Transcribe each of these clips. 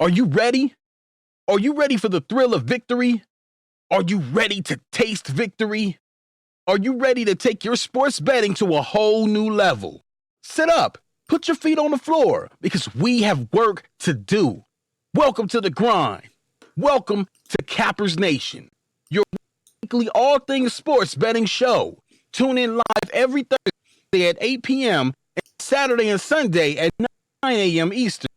Are you ready? Are you ready for the thrill of victory? Are you ready to taste victory? Are you ready to take your sports betting to a whole new level? Sit up, put your feet on the floor, because we have work to do. Welcome to the grind. Welcome to Cappers Nation, your weekly all things sports betting show. Tune in live every Thursday at 8 p.m. and Saturday and Sunday at 9 a.m. Eastern.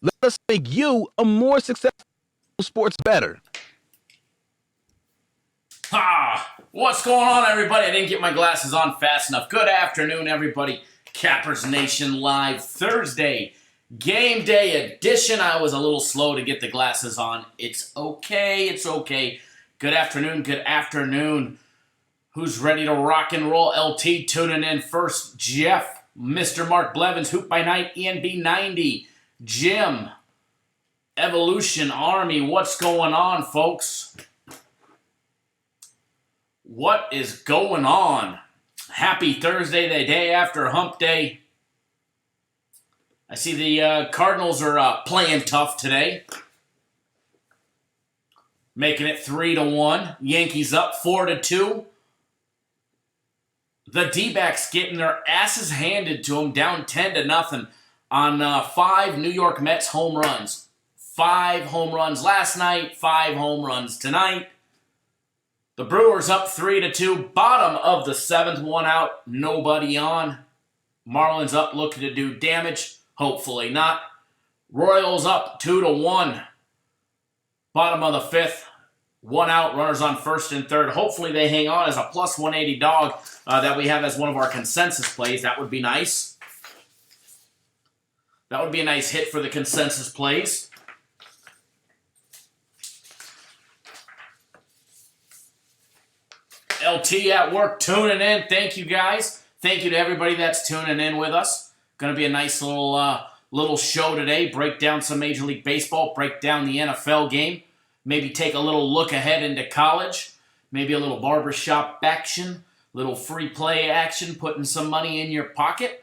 Let us make you a more successful sports bettor. What's going on, everybody? I didn't get my glasses on fast enough. Good afternoon, everybody. Cappers Nation Live Thursday game day edition. I was a little slow to get the glasses on. It's okay. It's okay. Good afternoon. Good afternoon. Who's ready to rock and roll? LT tuning in first. Jeff, Mr. Mark Blevins, Hoop by Night, ENB90. Jim, Evolution Army. What's going on, folks? What is going on? Happy Thursday, the day after Hump Day. I see the Cardinals are playing tough today. Making it 3-1. Yankees up 4-2. The D-backs getting their asses handed to them, down 10-0 on 5 New York Mets home runs. 5 home runs last night, 5 home runs tonight. The Brewers up 3-2, bottom of the 7th, 1 out, nobody on. Marlins up looking to do damage, hopefully not. Royals up 2-1, bottom of the 5th, 1 out, runners on first and third. Hopefully they hang on as a plus 180 dog that we have as one of our consensus plays. That would be nice. That would be a nice hit for the consensus plays. LT at work tuning in. Thank you, guys. Thank you to everybody that's tuning in with us. Going to be a nice little show today. Break down some Major League Baseball. Break down the NFL game. Maybe take a little look ahead into college. Maybe a little barbershop action. Little free play action. Putting some money in your pocket.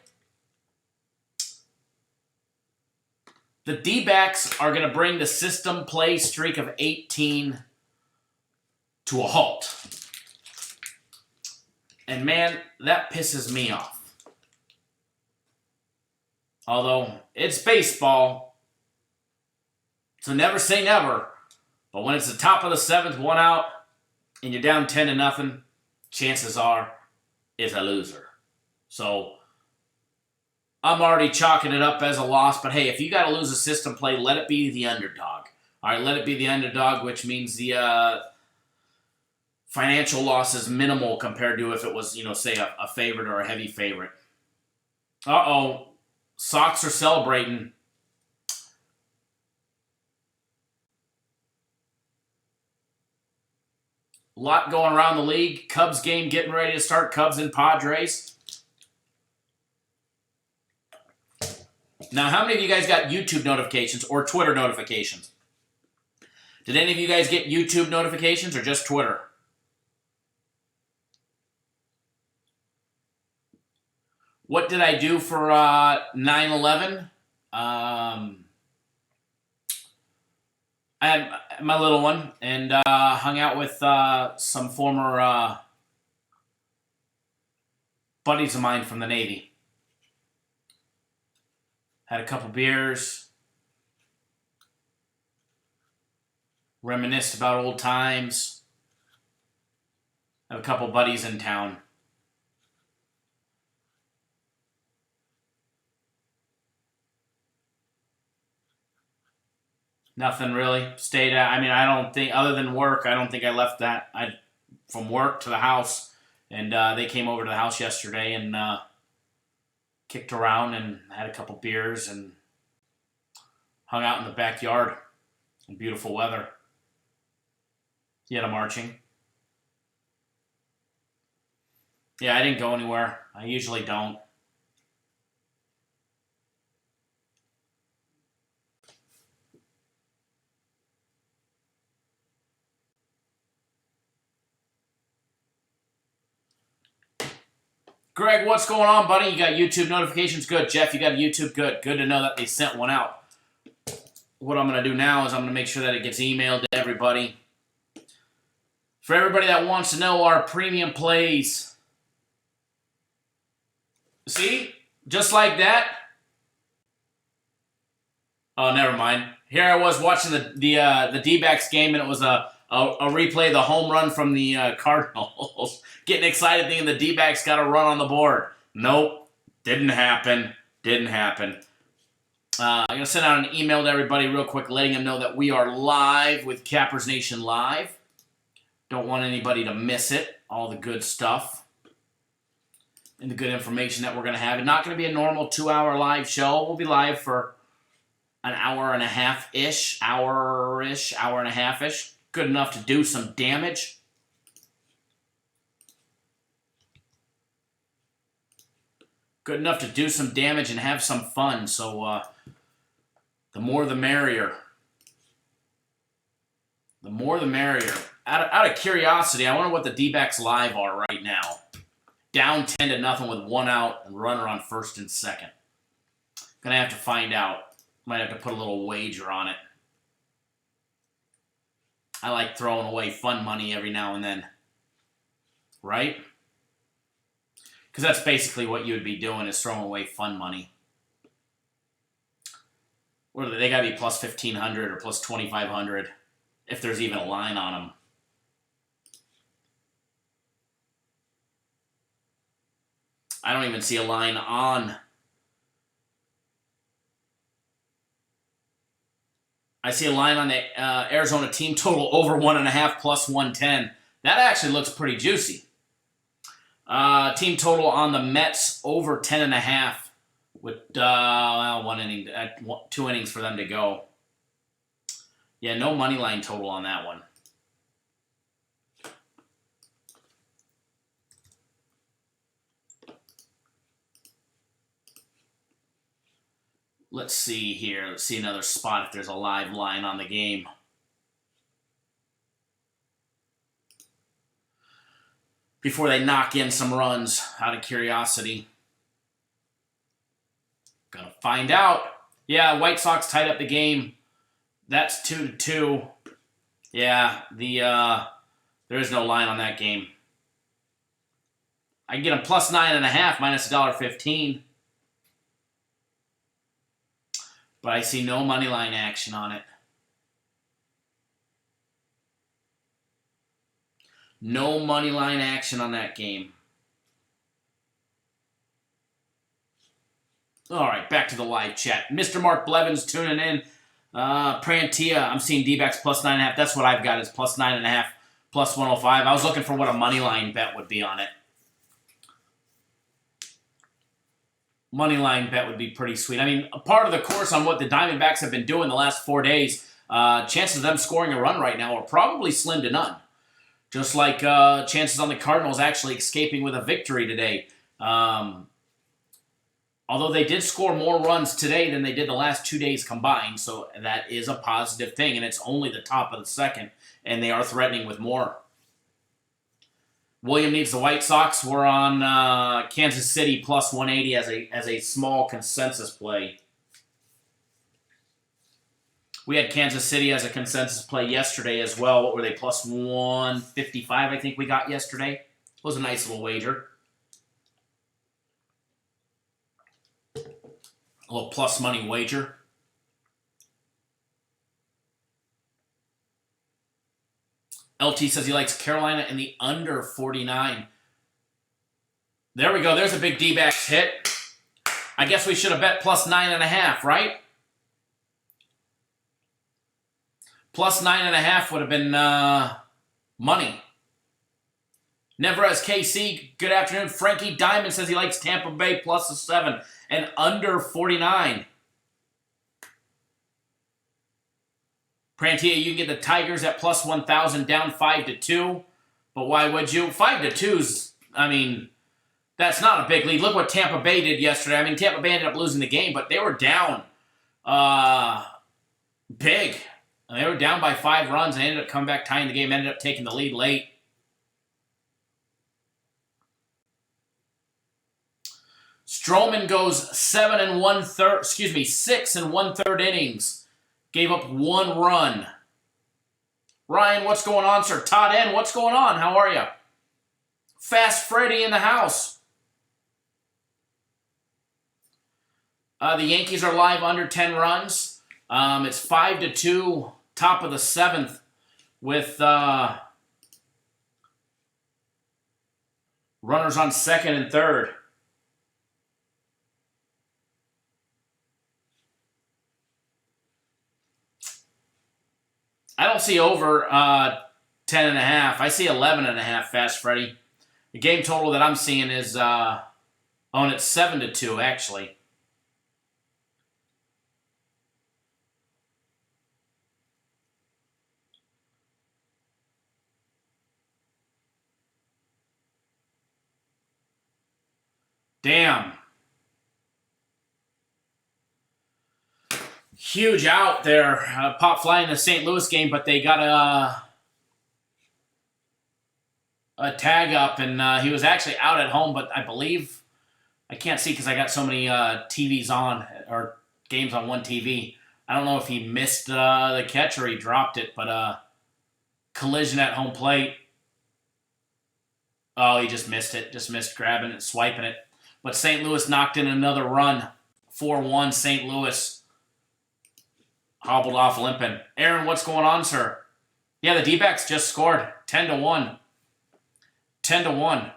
The D-backs are going to bring the system play streak of 18 to a halt. And man, that pisses me off. Although, it's baseball, so never say never. But when it's the top of the 7th, 1 out, and you're down 10-0, chances are it's a loser. So, I'm already chalking it up as a loss. But hey, if you got to lose a system play, let it be the underdog. All right, let it be the underdog, which means the financial loss is minimal compared to if it was, say a favorite or a heavy favorite. Uh-oh. Sox are celebrating. A lot going around the league. Cubs game getting ready to start. Cubs and Padres. Now, how many of you guys got YouTube notifications or Twitter notifications? Did any of you guys get YouTube notifications or just Twitter? What did I do for 9/11? I had my little one and hung out with some former buddies of mine from the Navy. Had a couple beers. Reminisced about old times. Have a couple buddies in town. Nothing really. Stayed at, I don't think, other than work, I don't think I left that. From work to the house. And they came over to the house yesterday and kicked around and had a couple beers and hung out in the backyard in beautiful weather. Yet I'm marching. Yeah, I didn't go anywhere. I usually don't. Greg, what's going on, buddy? You got YouTube notifications? Good. Jeff, you got a YouTube? Good. Good to know that they sent one out. what I'm going to do now is I'm going to make sure that it gets emailed to everybody. For everybody that wants to know our premium plays. See? Just like that. Oh, never mind. Here I was watching the D-backs game, and it was a replay of the home run from the Cardinals. Getting excited thinking the D-backs got a run on the board. Nope. Didn't happen. Didn't happen. I'm going to send out an email to everybody real quick letting them know that we are live with Cappers Nation Live. Don't want anybody to miss it. All the good stuff and the good information that we're going to have. It's not going to be a normal 2-hour live show. We'll be live for an hour and a half-ish, hour and a half-ish. Good enough to do some damage. Good enough to do some damage and have some fun. So the more the merrier. The more the merrier. Out of curiosity, I wonder what the D-backs live are right now. Down 10-0 with 1 out and runner on first and second. Gonna have to find out. Might have to put a little wager on it. I like throwing away fun money every now and then. Right? Because that's basically what you would be doing is throwing away fun money. Or they got to be plus 1,500 or plus 2,500 if there's even a line on them. I don't even see a line on. I see a line on the Arizona team total over 1.5 plus 110. That actually looks pretty juicy. Team total on the Mets over 10.5 with 1 inning, 2 innings for them to go. Yeah, no money line total on that one. Let's see here. Let's see another spot if there's a live line on the game. Before they knock in some runs, out of curiosity. Gonna find out. Yeah, White Sox tied up the game. That's 2-2. Yeah, there is no line on that game. I can get them plus 9.5 minus $1.15. But I see no money line action on it. No money line action on that game. All right, back to the live chat. Mr. Mark Blevins tuning in. Prantia, I'm seeing D-backs plus 9.5. That's what I've got is plus 9.5, plus 105. I was looking for what a money line bet would be on it. Money line bet would be pretty sweet. I mean, a part of the course on what the Diamondbacks have been doing the last 4 days, chances of them scoring a run right now are probably slim to none. Just like chances on the Cardinals actually escaping with a victory today. Although they did score more runs today than they did the last 2 days combined, so that is a positive thing, and it's only the top of the second, and they are threatening with more. William needs the White Sox. We're on Kansas City plus 180 as a small consensus play. We had Kansas City as a consensus play yesterday as well. What were they? Plus 155, I think we got yesterday. It was a nice little wager. A little plus money wager. LT says he likes Carolina in the under 49. There we go. There's a big D-backs hit. I guess we should have bet plus 9.5, right? Plus 9.5 would have been money. Neverez KC, good afternoon. Frankie Diamond says he likes Tampa Bay plus a 7 and under 49. Prantia, you can get the Tigers at plus 1,000 down 5-2. But why would you? 5-2's, I mean, that's not a big lead. Look what Tampa Bay did yesterday. I mean, Tampa Bay ended up losing the game, but they were down big. They were down by 5 runs and ended up coming back tying the game, ended up taking the lead late. Stroman goes 6 1/3 innings Gave up 1 run. Ryan, what's going on, sir? Todd N, what's going on? How are you? Fast Freddy in the house. The Yankees are live under 10 runs. It's 5-2, top of the 7th, with runners on second and third. I don't see over 10.5. I see 11.5, Fast Freddy. The game total that I'm seeing is, and it's 7-2, actually. Damn. Huge out there. Pop fly in the St. Louis game, but they got a tag up, and he was actually out at home, but I believe, I can't see because I got so many TVs on, or games on one TV. I don't know if he missed the catch or he dropped it, but collision at home plate. Oh, he just missed it. Just missed grabbing it, swiping it. But St. Louis knocked in another run. 4-1 St. Louis. Hobbled off limping. Aaron, what's going on, sir? Yeah, the D-backs just scored. 10-1. 10-1.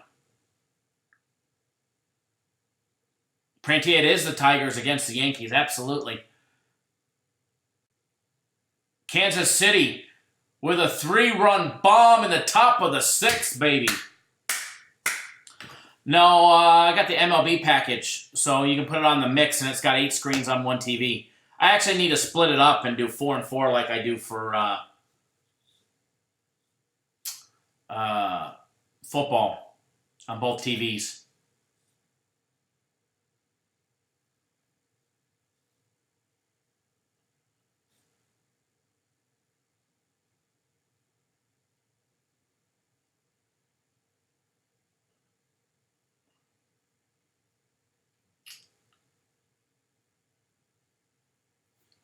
Prantier, it is the Tigers against the Yankees. Absolutely. Kansas City with a 3-run bomb in the top of the 6th, baby. No, I got the MLB package, so you can put it on the mix, and it's got 8 screens on one TV. I actually need to split it up and do 4 and 4 like I do for football on both TVs.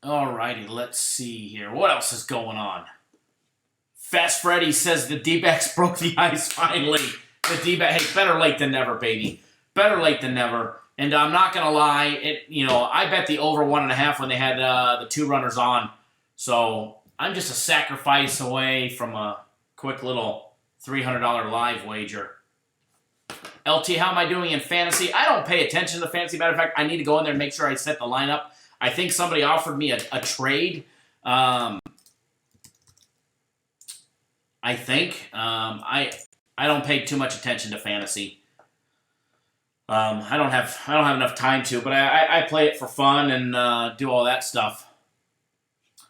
Alrighty, let's see here. What else is going on? Fast Freddy says the D-backs broke the ice finally. The D-back, hey, better late than never, baby. Better late than never. And I'm not gonna lie, I bet the over 1.5 when they had the 2 runners on. So I'm just a sacrifice away from a quick little $300 live wager. LT, how am I doing in fantasy? I don't pay attention to fantasy. Matter of fact, I need to go in there and make sure I set the lineup. I think somebody offered me a trade. I think. I don't pay too much attention to fantasy. I don't have enough time to, but I play it for fun and do all that stuff.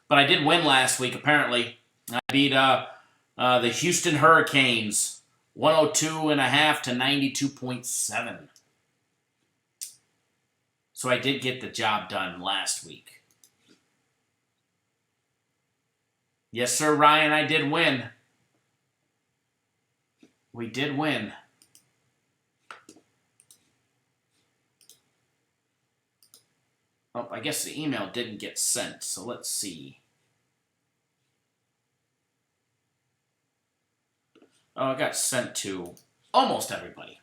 But I did win last week, apparently. I beat the Houston Hurricanes 102.5 to 92.7. So I did get the job done last week. Yes, sir, Ryan, I did win. We did win. Oh, I guess the email didn't get sent, so let's see. Oh, it got sent to almost everybody.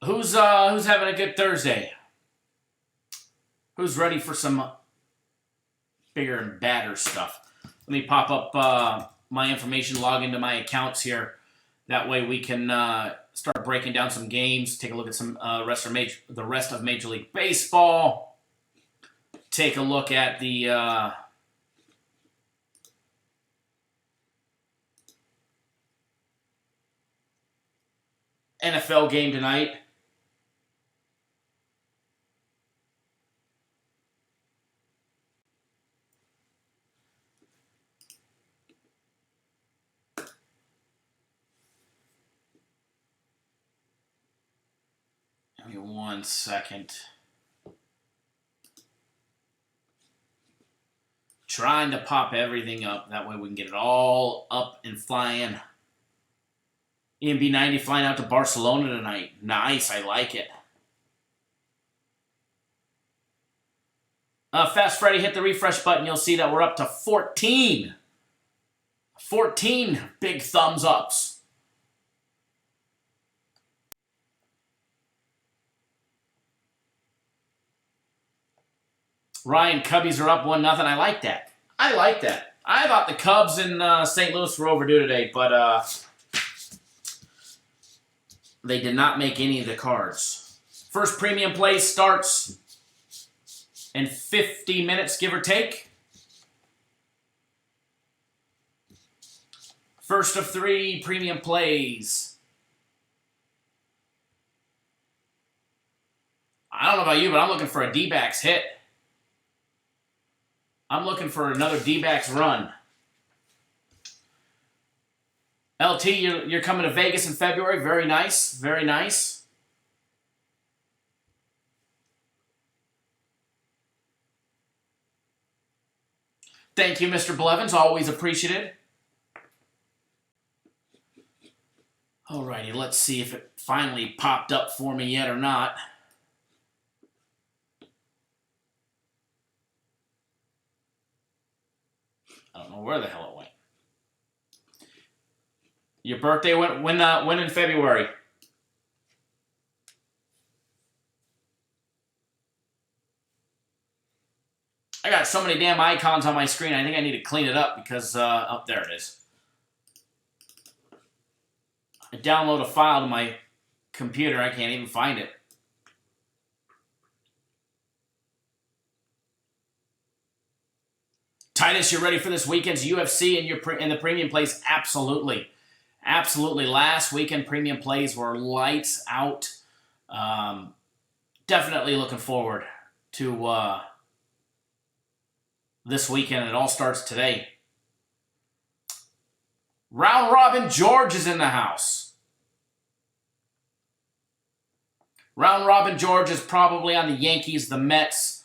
Who's having a good Thursday? Who's ready for some bigger and badder stuff? Let me pop up my information, log into my accounts here. That way we can start breaking down some games, take a look at some the rest of Major League Baseball, take a look at the NFL game tonight. Give me 1 second. Trying to pop everything up. That way we can get it all up and flying. EMB 90 flying out to Barcelona tonight. Nice, I like it. Fast Freddy, hit the refresh button. You'll see that we're up to 14. 14 big thumbs ups. Ryan, Cubbies are up 1-0. I like that. I like that. I thought the Cubs in St. Louis were overdue today, but they did not make any of the cards. First premium play starts in 50 minutes, give or take. First of 3 premium plays. I don't know about you, but I'm looking for a D-backs hit. I'm looking for another D-backs run. LT, you're coming to Vegas in February. Very nice. Very nice. Thank you, Mr. Blevins. Always appreciated. Alrighty, let's see if it finally popped up for me yet or not. I don't know where the hell it went. Your birthday when in February? I got so many damn icons on my screen. I think I need to clean it up because oh, there it is. I download a file to my computer. I can't even find it. Titus, you're ready for this weekend's UFC and the premium plays? Absolutely. Absolutely. Last weekend premium plays were lights out. Definitely looking forward to this weekend. It all starts today. Round Robin George is in the house. Round Robin George is probably on the Yankees, the Mets,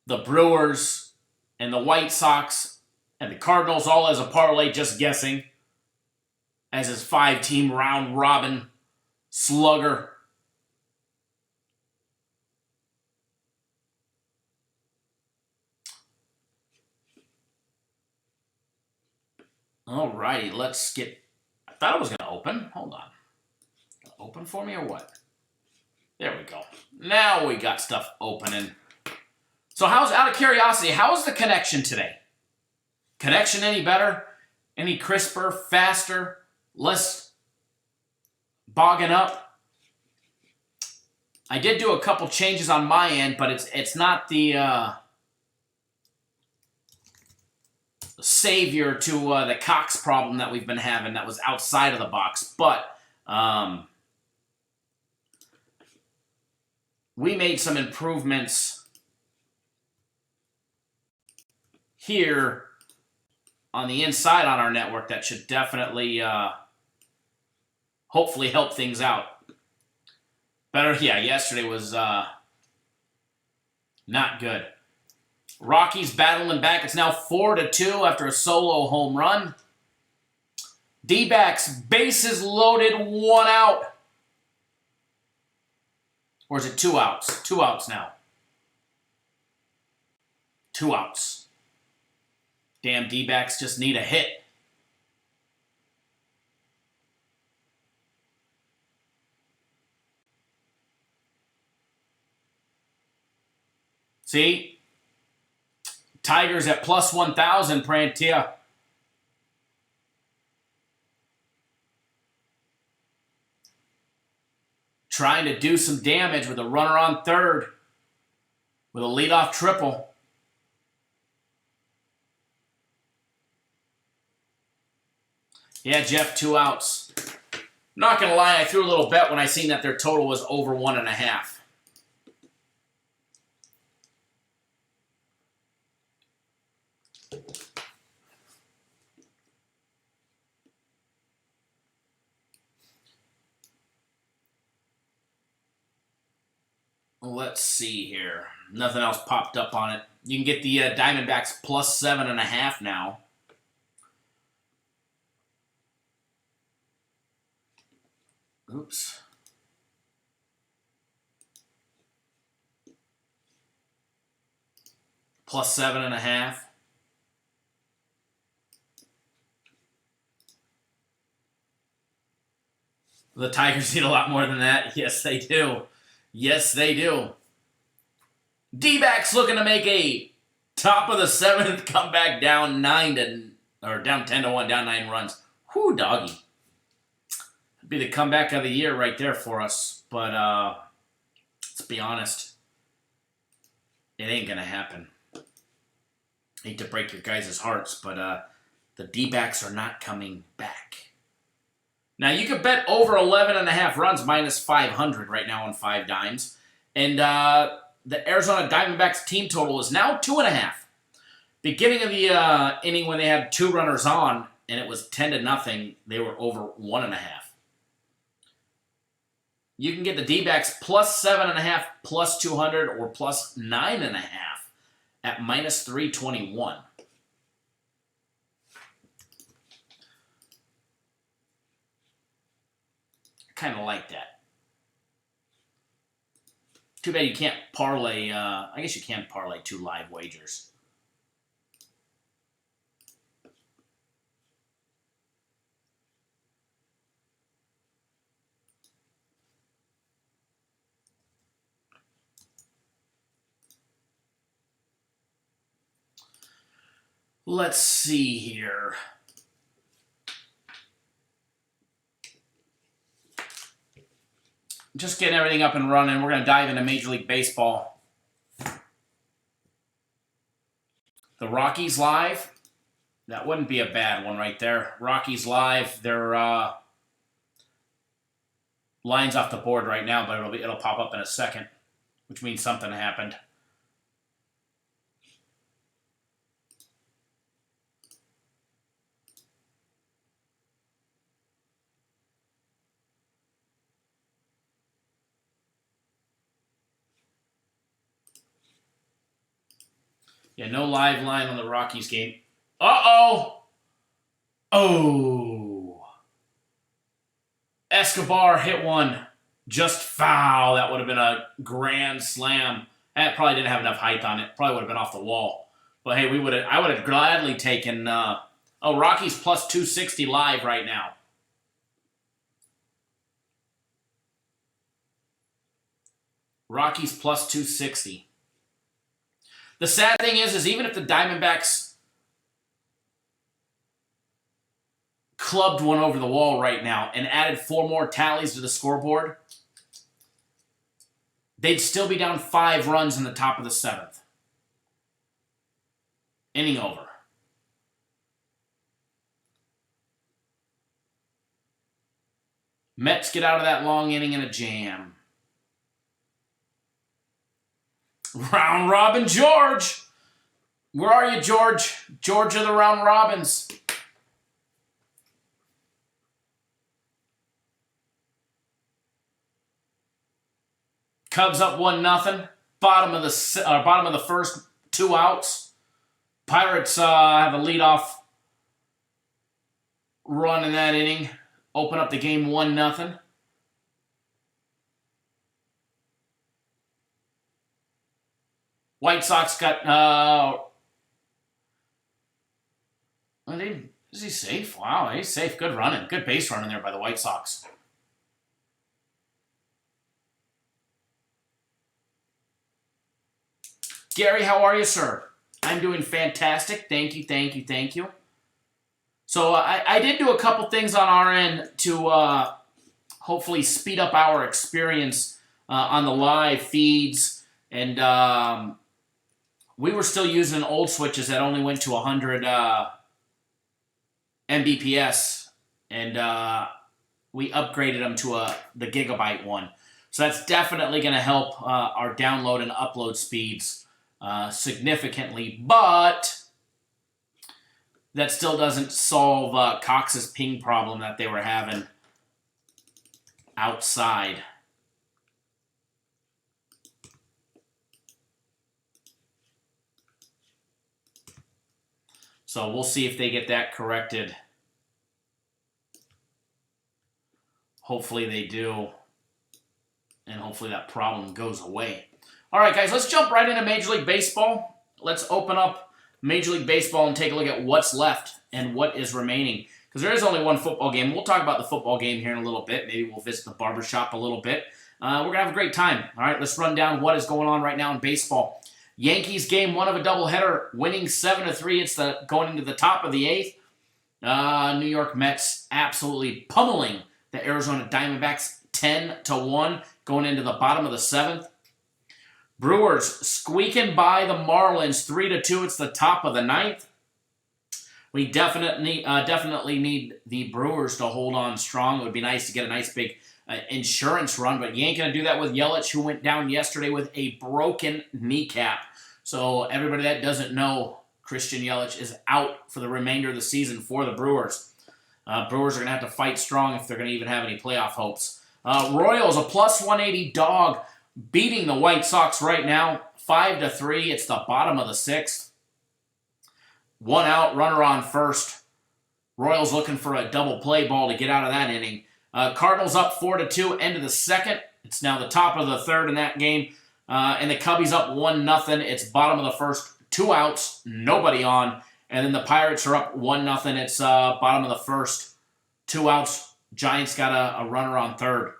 the Brewers, and the White Sox, and the Cardinals all as a parlay, just guessing, as his 5-team round robin slugger. Alrighty, let's get... I thought it was going to open. Hold on. Open for me or what? There we go. Now we got stuff opening. So how's, out of curiosity, how's the connection today? Connection any better? Any crisper, faster, less bogging up? I did do a couple changes on my end, but it's not the savior to the Cox problem that we've been having that was outside of the box. But we made some improvements here on the inside on our network that should definitely hopefully help things out. Better, yeah, yesterday was not good. Rockies battling back. It's now 4-2 after a solo home run. D-backs, bases loaded, 1 out. Or is it 2 outs? 2 outs now. 2 outs. Damn D-backs just need a hit. See? Tigers at plus 1,000, Prantia. Trying to do some damage with a runner on third. With a leadoff triple. Yeah, Jeff, 2 outs. Not going to lie, I threw a little bet when I seen that their total was over 1.5. Let's see here. Nothing else popped up on it. You can get the Diamondbacks plus 7.5 now. Oops. Plus 7.5. The Tigers need a lot more than that. Yes, they do. Yes, they do. D-backs looking to make a top of the 7th comeback down 10-1, down 9 runs. Whew, doggy. That'd be the comeback of the year right there for us. But let's be honest, it ain't gonna happen. Hate to break your guys' hearts, but the D-backs are not coming back. Now, you could bet over 11.5 runs minus 500 right now on 5 dimes. And the Arizona Diamondbacks team total is now 2.5. Beginning of the inning when they had 2 runners on and it was 10-0, they were over 1.5. You can get the D-backs plus 7.5, plus 200, or plus 9.5 at minus 321. Kind of like that. Too bad you can't parlay. I guess you can parlay 2 live wagers. Let's see here. Just getting everything up and running. We're going to dive into Major League Baseball. The Rockies live. That wouldn't be a bad one right there. Rockies live. Their line's off the board right now, but it'll pop up in a second, which means something happened. Yeah, no live line on the Rockies game. Uh-oh! Oh! Escobar hit one. Just foul. That would have been a grand slam. That probably didn't have enough height on it. Probably would have been off the wall. But hey, I would have gladly taken Rockies plus 260 live right now. Rockies plus 260. The sad thing is even if the Diamondbacks clubbed one over the wall right now and added 4 more tallies to the scoreboard, they'd still be down 5 runs in the top of the 7th. Inning over. Mets get out of that long inning in a jam. Round Robin George. Where are you, George? George of the Round Robins. Cubs up 1-0. Bottom of the first, 2 outs. Pirates have a leadoff run in that inning. Open up the game 1-0. White Sox got, is he safe? Wow, he's safe. Good running. Good base running there by the White Sox. Gary, how are you, sir? I'm doing fantastic. Thank you. So I did do a couple things on our end to hopefully speed up our experience on the live feeds. And we were still using old switches that only went to 100 Mbps, and we upgraded them to the gigabyte one. So that's definitely going to help our download and upload speeds significantly, but that still doesn't solve Cox's ping problem that they were having outside. So we'll see if they get that corrected. Hopefully they do. And hopefully that problem goes away. All right, guys, let's jump right into Major League Baseball. Let's open up Major League Baseball and take a look at what's left and what is remaining. Because there is only one football game. We'll talk about the football game here in a little bit. Maybe we'll visit the barbershop a little bit. We're going to have a great time. All right, let's run down what is going on right now in baseball. Yankees game 1 of a doubleheader, winning 7-3. It's going into the top of the 8th. New York Mets absolutely pummeling the Arizona Diamondbacks 10-1, going into the bottom of the 7th. Brewers squeaking by the Marlins 3-2. It's the top of the 9th. We definitely need the Brewers to hold on strong. It would be nice to get a nice big insurance run, but you ain't going to do that with Yelich, who went down yesterday with a broken kneecap. So everybody that doesn't know, Christian Yelich is out for the remainder of the season for the Brewers. Brewers are going to have to fight strong if they're going to even have any playoff hopes. Royals, a +180 dog, beating the White Sox right now, 5-3. It's the bottom of the 6th. 1 out, runner on first. Royals looking for a double play ball to get out of that inning. Cardinals up 4-2, end of the 2nd. It's now the top of the 3rd in that game. And the Cubbies up 1-0. It's bottom of the 1st, 2 outs, nobody on. And then the Pirates are up 1-0. It's bottom of the 1st, 2 outs. Giants got a runner on 3rd.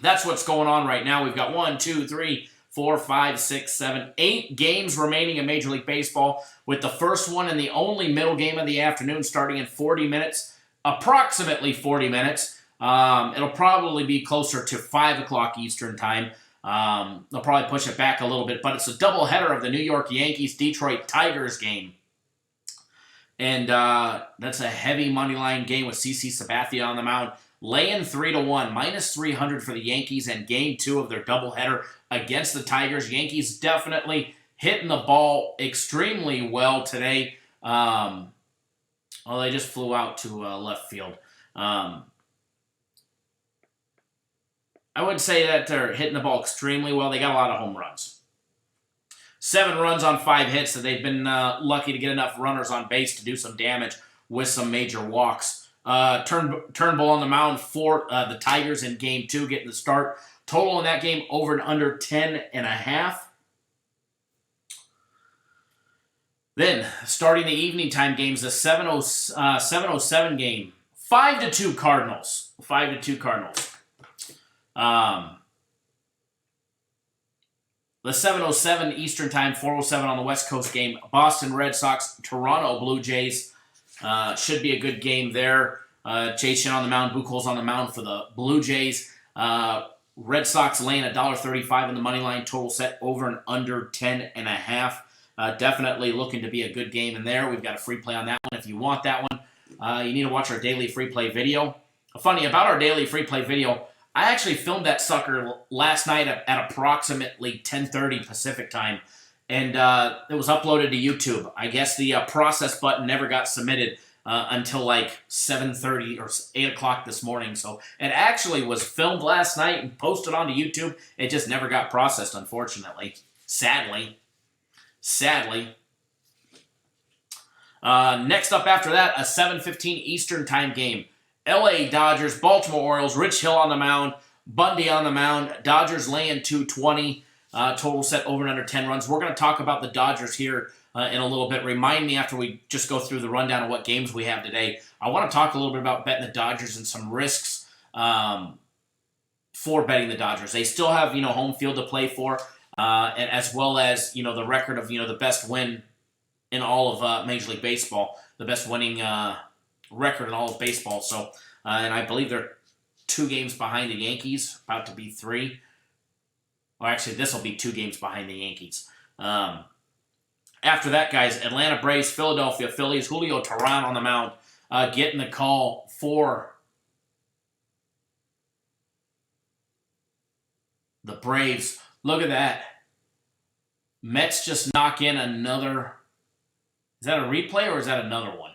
That's what's going on right now. We've got 1, 2, 3, 4, 5, 6, 7, 8 games remaining in Major League Baseball, with the first one and the only middle game of the afternoon starting in 40 minutes, approximately 40 minutes. It'll probably be closer to 5 o'clock Eastern time. They'll probably push it back a little bit, but it's a doubleheader of the New York Yankees-Detroit Tigers game. And that's a heavy money line game with CC Sabathia on the mound, laying 3-1, -300 for the Yankees in Game 2 of their doubleheader against the Tigers. Yankees definitely hitting the ball extremely well today. Well, they just flew out to left field. I would say that they're hitting the ball extremely well. They got a lot of home runs. 7 runs on 5 hits, so they've been lucky to get enough runners on base to do some damage with some major walks. Turnbull on the mound for the Tigers in Game 2, getting the start. Total in that game over and under 10.5. Then, starting the evening time games, the 7:07 game. 5-2 Cardinals. 5-2 Cardinals. The 7:07 Eastern Time, 4:07 on the West Coast game. Boston Red Sox, Toronto Blue Jays. Should be a good game there. Chase on the mound, Buchholz on the mound for the Blue Jays. Red Sox laying $1.35 in the money line. Total set over and under 10.5. Definitely looking to be a good game in there. We've got a free play on that one. If you want that one, you need to watch our daily free play video. Funny, about our daily free play video, I actually filmed that sucker last night at approximately 10:30 Pacific time, and it was uploaded to YouTube. I guess the process button never got submitted until like 7:30 or 8 o'clock this morning. So it actually was filmed last night and posted onto YouTube. It just never got processed, unfortunately. Sadly. Next up after that, a 7:15 Eastern Time game. LA Dodgers, Baltimore Orioles, Rich Hill on the mound, Bundy on the mound. Dodgers laying 220. Total set over and under 10 runs. We're going to talk about the Dodgers here in a little bit. Remind me after we just go through the rundown of what games we have today. I want to talk a little bit about betting the Dodgers and some risks for betting the Dodgers. They still have, home field to play for, and as well as, the record of, the best win in all of Major League Baseball, the best winning record in all of baseball. So, and I believe they're 2 games behind the Yankees, about to be 3. Or actually, this will be 2 games behind the Yankees. After that, guys, Atlanta Braves, Philadelphia Phillies, Julio Teheran on the mound, getting the call for the Braves. Look at that. Mets just knock in another. Is that a replay or is that another one?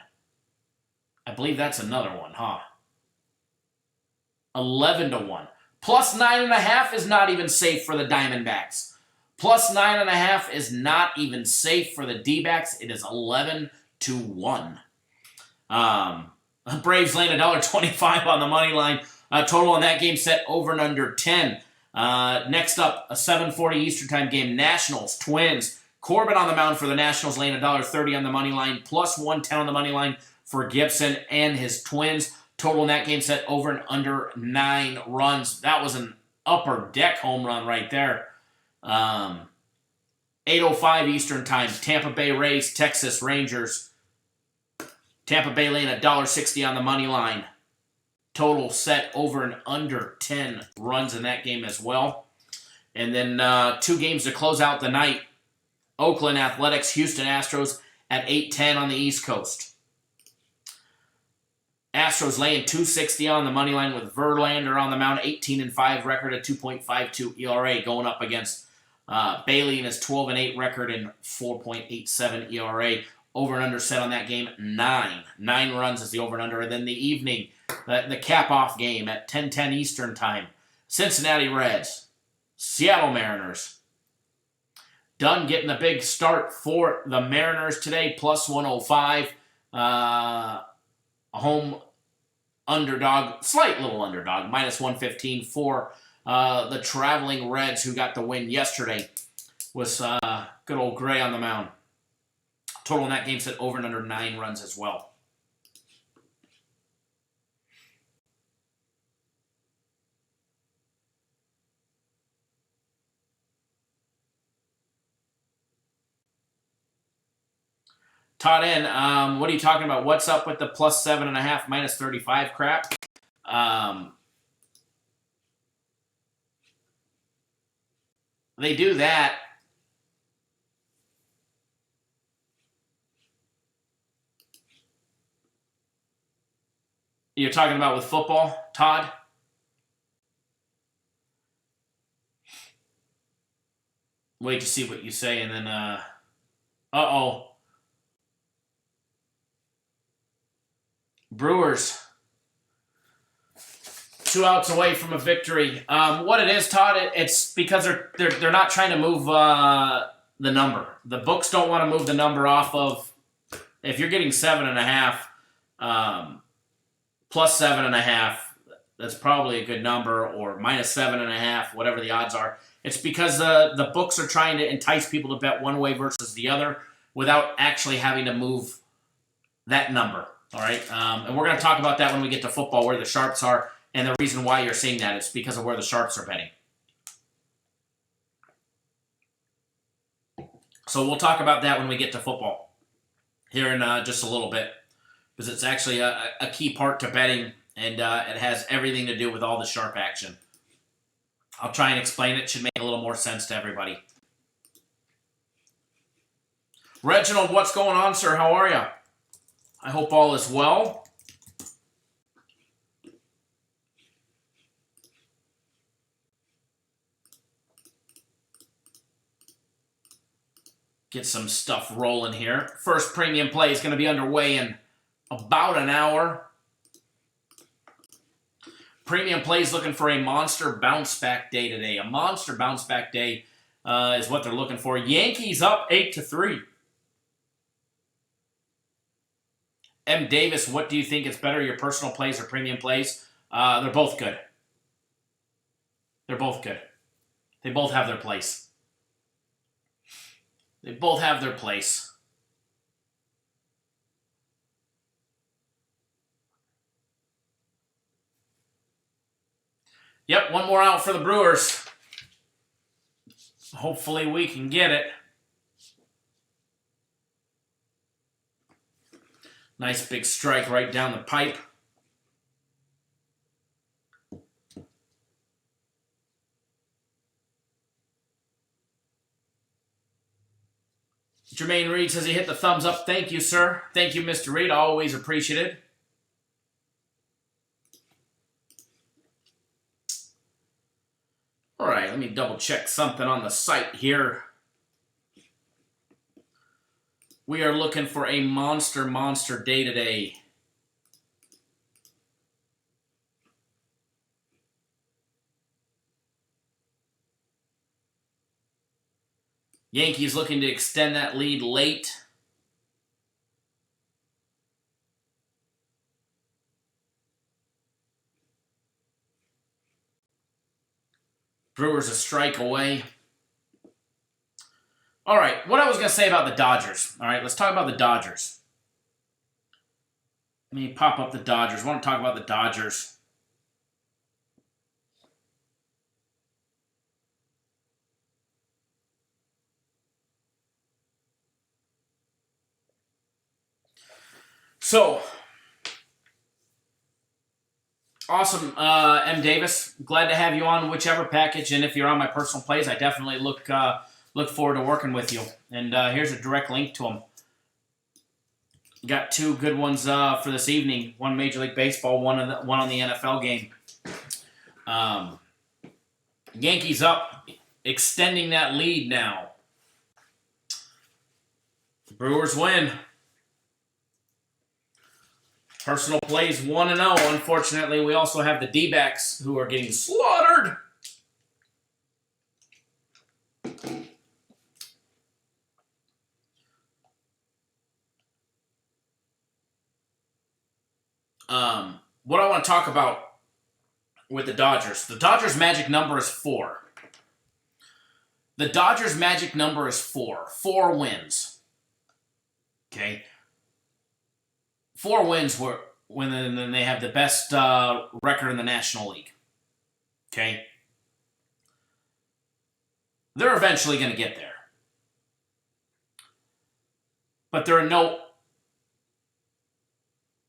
I believe that's another one, huh? 11-1. Plus 9.5 is not even safe for the Diamondbacks. Plus 9.5 is not even safe for the D-backs. It is 11-1. Braves laying $1.25 on the money line. Total on that game set over and under 10. Next up, a 7:40 Eastern Time game, Nationals, Twins. Corbin on the mound for the Nationals, laying $1.30 on the money line, plus 110 on the money line for Gibson and his Twins. Total in that game set over and under 9 runs. That was an upper deck home run right there. 8:05 Eastern Time, Tampa Bay Rays, Texas Rangers. Tampa Bay laying $1.60 on the money line. Total set over and under 10 runs in that game as well. And then 2 games to close out the night. Oakland Athletics, Houston Astros at 8:10 on the East Coast. Astros laying $2.60 on the money line with Verlander on the mound, 18-5 record at 2.52 ERA, going up against Bailey and his 12-8 record and 4.87 ERA. Over and under set on that game, 9. 9 runs is the over and under. And then the evening, the cap-off game at 10:10 Eastern Time. Cincinnati Reds, Seattle Mariners. Dunn getting the big start for the Mariners today, plus 105. A home underdog, slight little underdog, minus 115 for the traveling Reds who got the win yesterday. Was good old Gray on the mound. Total in that game set over and under 9 runs as well. Todd N, what are you talking about? What's up with the plus 7.5, minus 35 crap? They do that. You're talking about with football, Todd? Wait to see what you say, and then, uh-oh. Brewers, 2 outs away from a victory. What it is, Todd, it's because they're not trying to move the number. The books don't want to move the number off of. If you're getting 7.5, plus 7.5, that's probably a good number, or minus 7.5, whatever the odds are. It's because the books are trying to entice people to bet one way versus the other without actually having to move that number. All right, and we're going to talk about that when we get to football, where the sharps are, and the reason why you're seeing that is because of where the sharps are betting. So we'll talk about that when we get to football here in just a little bit, because it's actually a key part to betting, and it has everything to do with all the sharp action. I'll try and explain it. It should make a little more sense to everybody. Reginald, what's going on, sir? How are you? I hope all is well. Get some stuff rolling here. First premium play is going to be underway in about an hour. Premium play is looking for a monster bounce back day today. A monster bounce back day is what they're looking for. Yankees up 8-3. M. Davis, what do you think is better, your personal plays or premium plays? They're both good. They're both good. They both have their place. They both have their place. Yep, one more out for the Brewers. Hopefully we can get it. Nice big strike right down the pipe. Jermaine Reed says he hit the thumbs up. Thank you, sir. Thank you, Mr. Reed. Always appreciated. All right, let me double check something on the site here. We are looking for a monster day today. Yankees looking to extend that lead late. Brewers a strike away. All right, what I was going to say about the Dodgers. All right, let's talk about the Dodgers. Let me pop up the Dodgers. I want to talk about the Dodgers. So, awesome, M. Davis. Glad to have you on whichever package, and if you're on my personal plays, I definitely look forward to working with you. And here's a direct link to them. Got two good ones for this evening. One Major League Baseball, one on the NFL game. Yankees up, extending that lead now. Brewers win. Personal plays 1-0. Unfortunately, we also have the D-backs who are getting slaughtered. What I want to talk about with the Dodgers' magic number is 4. The Dodgers' magic number is 4. 4 wins. Okay? 4 wins when they have the best record in the National League. Okay? They're eventually going to get there. But there are no...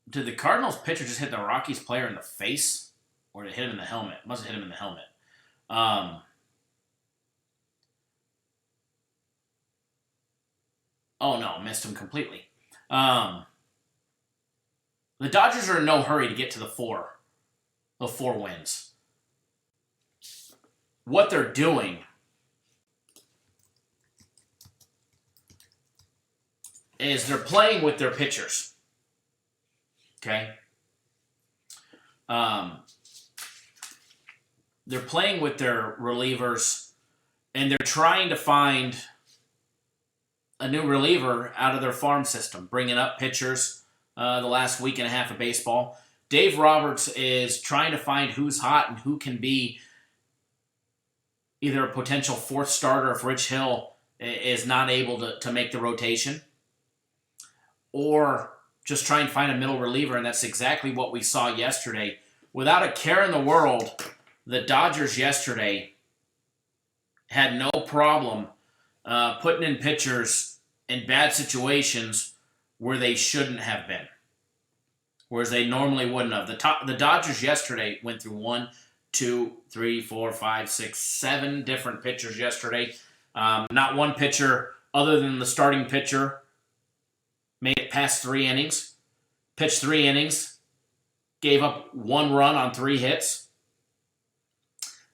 Did the Cardinals pitcher just hit the Rockies player in the face? Or did it hit him in the helmet? Must have hit him in the helmet. Oh no, missed him completely. The Dodgers are in no hurry to get to the 4 wins. What they're doing is they're playing with their pitchers. Okay? They're playing with their relievers, and they're trying to find a new reliever out of their farm system, bringing up pitchers the last week and a half of baseball. Dave Roberts is trying to find who's hot and who can be either a potential 4th starter if Rich Hill is not able to make the rotation, or just try and find a middle reliever, and that's exactly what we saw yesterday. Without a care in the world, the Dodgers yesterday had no problem putting in pitchers in bad situations where they shouldn't have been, whereas they normally wouldn't have. The Dodgers yesterday went through 1, 2, 3, 4, 5, 6, 7 different pitchers yesterday. Not one pitcher other than the starting pitcher made it past 3 innings, pitched 3 innings, gave up 1 run on 3 hits.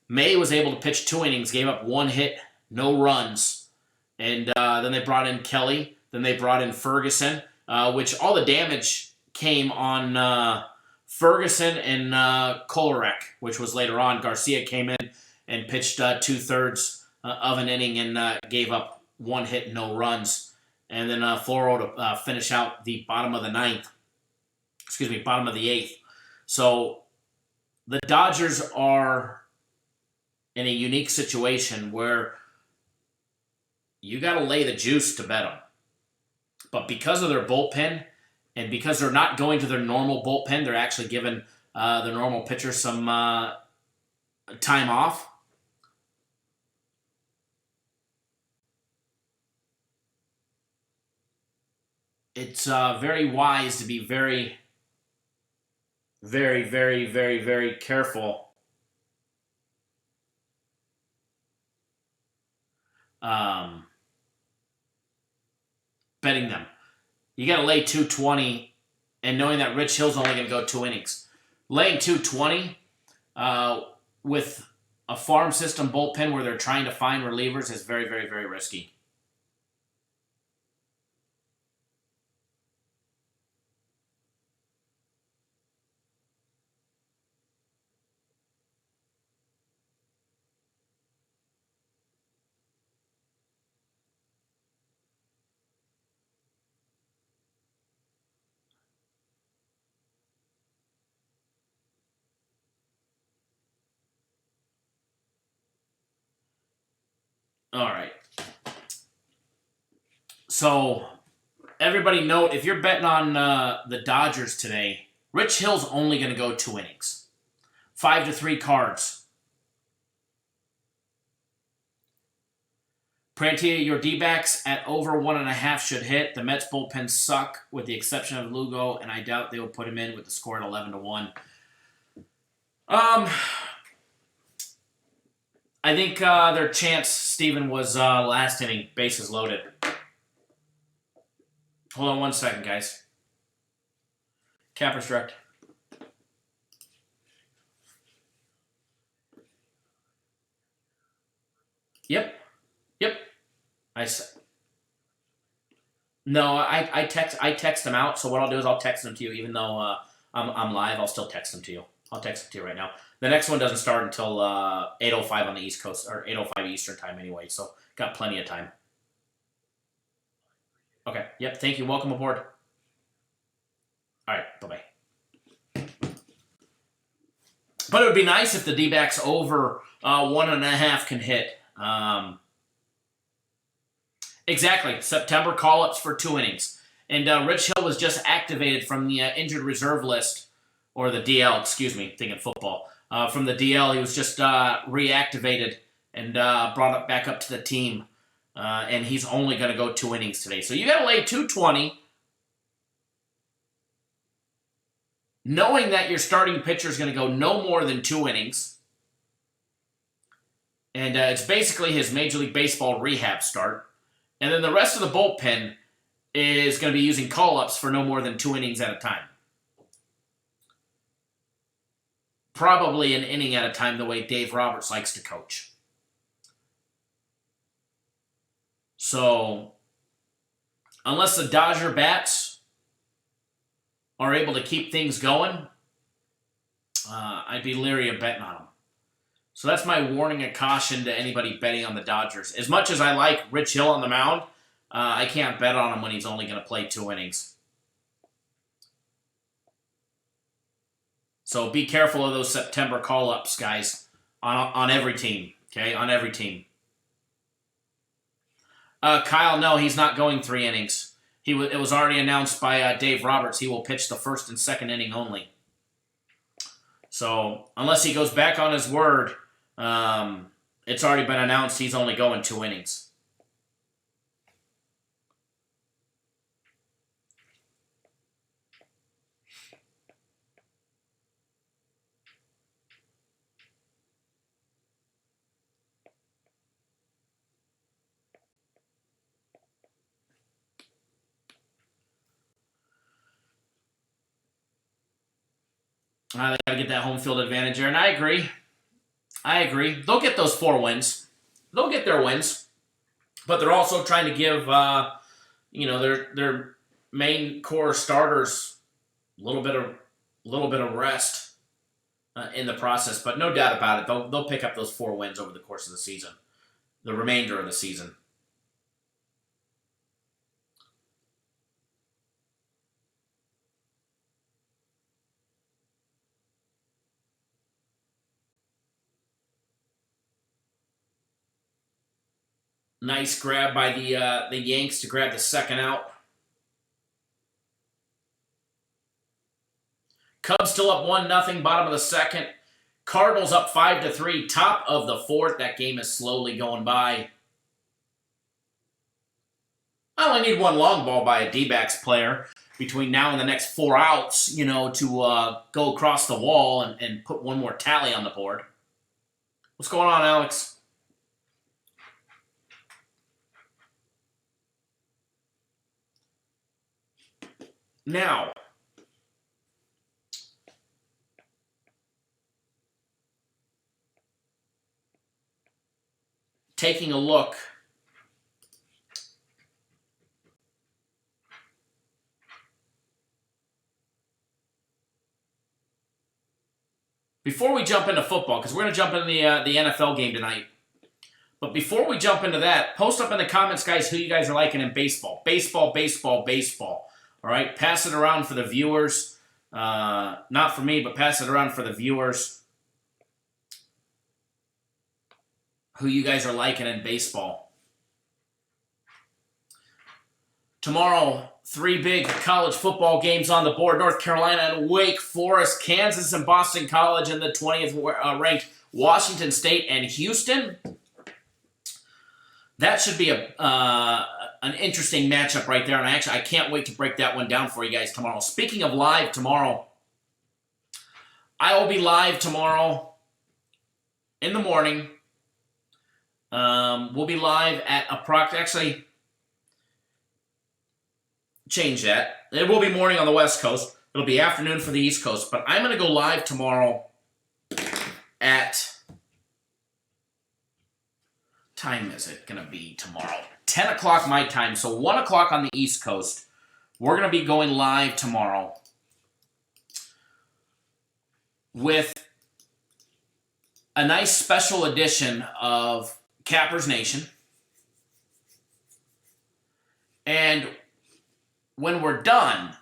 May was able to pitch 2 innings, gave up 1 hit, no runs. And then they brought in Kelly. Then they brought in Ferguson, which all the damage came on Ferguson and Kolarek, which was later on. Garcia came in and pitched 2/3 of an inning and gave up 1 hit, no runs. And then Floro to finish out the bottom of the 8th. So the Dodgers are in a unique situation where you got to lay the juice to bet them. But because of their bullpen, and because they're not going to their normal bullpen, they're actually giving the normal pitcher some time off. It's very wise to be very, very, very, very, very careful betting them. You got to lay 220, and knowing that Rich Hill's only going to go 2 innings. Laying 220 with a farm system bullpen where they're trying to find relievers is very, very, very risky. All right. So, everybody note, if you're betting on the Dodgers today, Rich Hill's only going to go 2 innings. 5-3 cards. Prantia, your D-backs at over 1.5 should hit. The Mets bullpen suck, with the exception of Lugo, and I doubt they will put him in with the score at 11-1. I think their chance, Steven, was last inning, bases loaded. Hold on 1 second, guys. Cappers direct. Yep. I text them out. So what I'll do is I'll text them to you, even though I'm live. I'll still text them to you. I'll text them to you right now. The next one doesn't start until 8:05 on the East Coast, or 8:05 Eastern time anyway. So got plenty of time. Okay. Yep. Thank you. Welcome aboard. All right. Bye-bye. But it would be nice if the D-backs over 1.5 can hit. Exactly. September call-ups for 2 innings. And Rich Hill was just activated from the injured reserve list, or the DL, excuse me, thinking football. From the DL, he was just reactivated and brought back up to the team. And he's only going to go 2 innings today. So you got to lay 220, knowing that your starting pitcher is going to go no more than 2 innings. And it's basically his Major League Baseball rehab start. And then the rest of the bullpen is going to be using call-ups for no more than 2 innings at a time. Probably an inning at a time, the way Dave Roberts likes to coach. So, unless the Dodger bats are able to keep things going, I'd be leery of betting on them. So that's my warning and caution to anybody betting on the Dodgers. As much as I like Rich Hill on the mound, I can't bet on him when he's only going to play 2 innings. So be careful of those September call-ups, guys, on every team. Okay, on every team. Kyle, no, he's not going 3 innings. It was already announced by Dave Roberts he will pitch the first and second inning only. So unless he goes back on his word, it's already been announced he's only going 2 innings. They got to get that home field advantage there, and I agree. They'll get those 4 wins. They'll get their wins, but they're also trying to give their main core starters a little bit of rest in the process. But no doubt about it, they'll pick up those 4 wins over the course of the season, the remainder of the season. Nice grab by the Yanks to grab the second out. Cubs still up 1-0, bottom of the second. Cardinals up 5-3, top of the fourth. That game is slowly going by. I only need 1 long ball by a D-backs player between now and the next 4 outs, to go across the wall and put 1 more tally on the board. What's going on, Alex? Now, taking a look before we jump into football, because we're going to jump into the NFL game tonight. But before we jump into that, post up in the comments, guys, who you guys are liking in baseball. Baseball. All right, pass it around for the viewers. Not for me, but pass it around for the viewers. Who you guys are liking in baseball. Tomorrow, 3 big college football games on the board. North Carolina and Wake Forest, Kansas and Boston College, and the 20th ranked Washington State and Houston. That should be an interesting matchup right there, and I can't wait to break that one down for you guys tomorrow. Speaking of live tomorrow, I will be live tomorrow in the morning. We'll be live at actually, change that. It will be morning on the West Coast. It'll be afternoon for the East Coast, but I'm going to go live tomorrow at... time is it going to be tomorrow? 10 o'clock my time, so 1 o'clock on the East Coast. We're going to be going live tomorrow with a nice special edition of Cappers Nation. And when we're done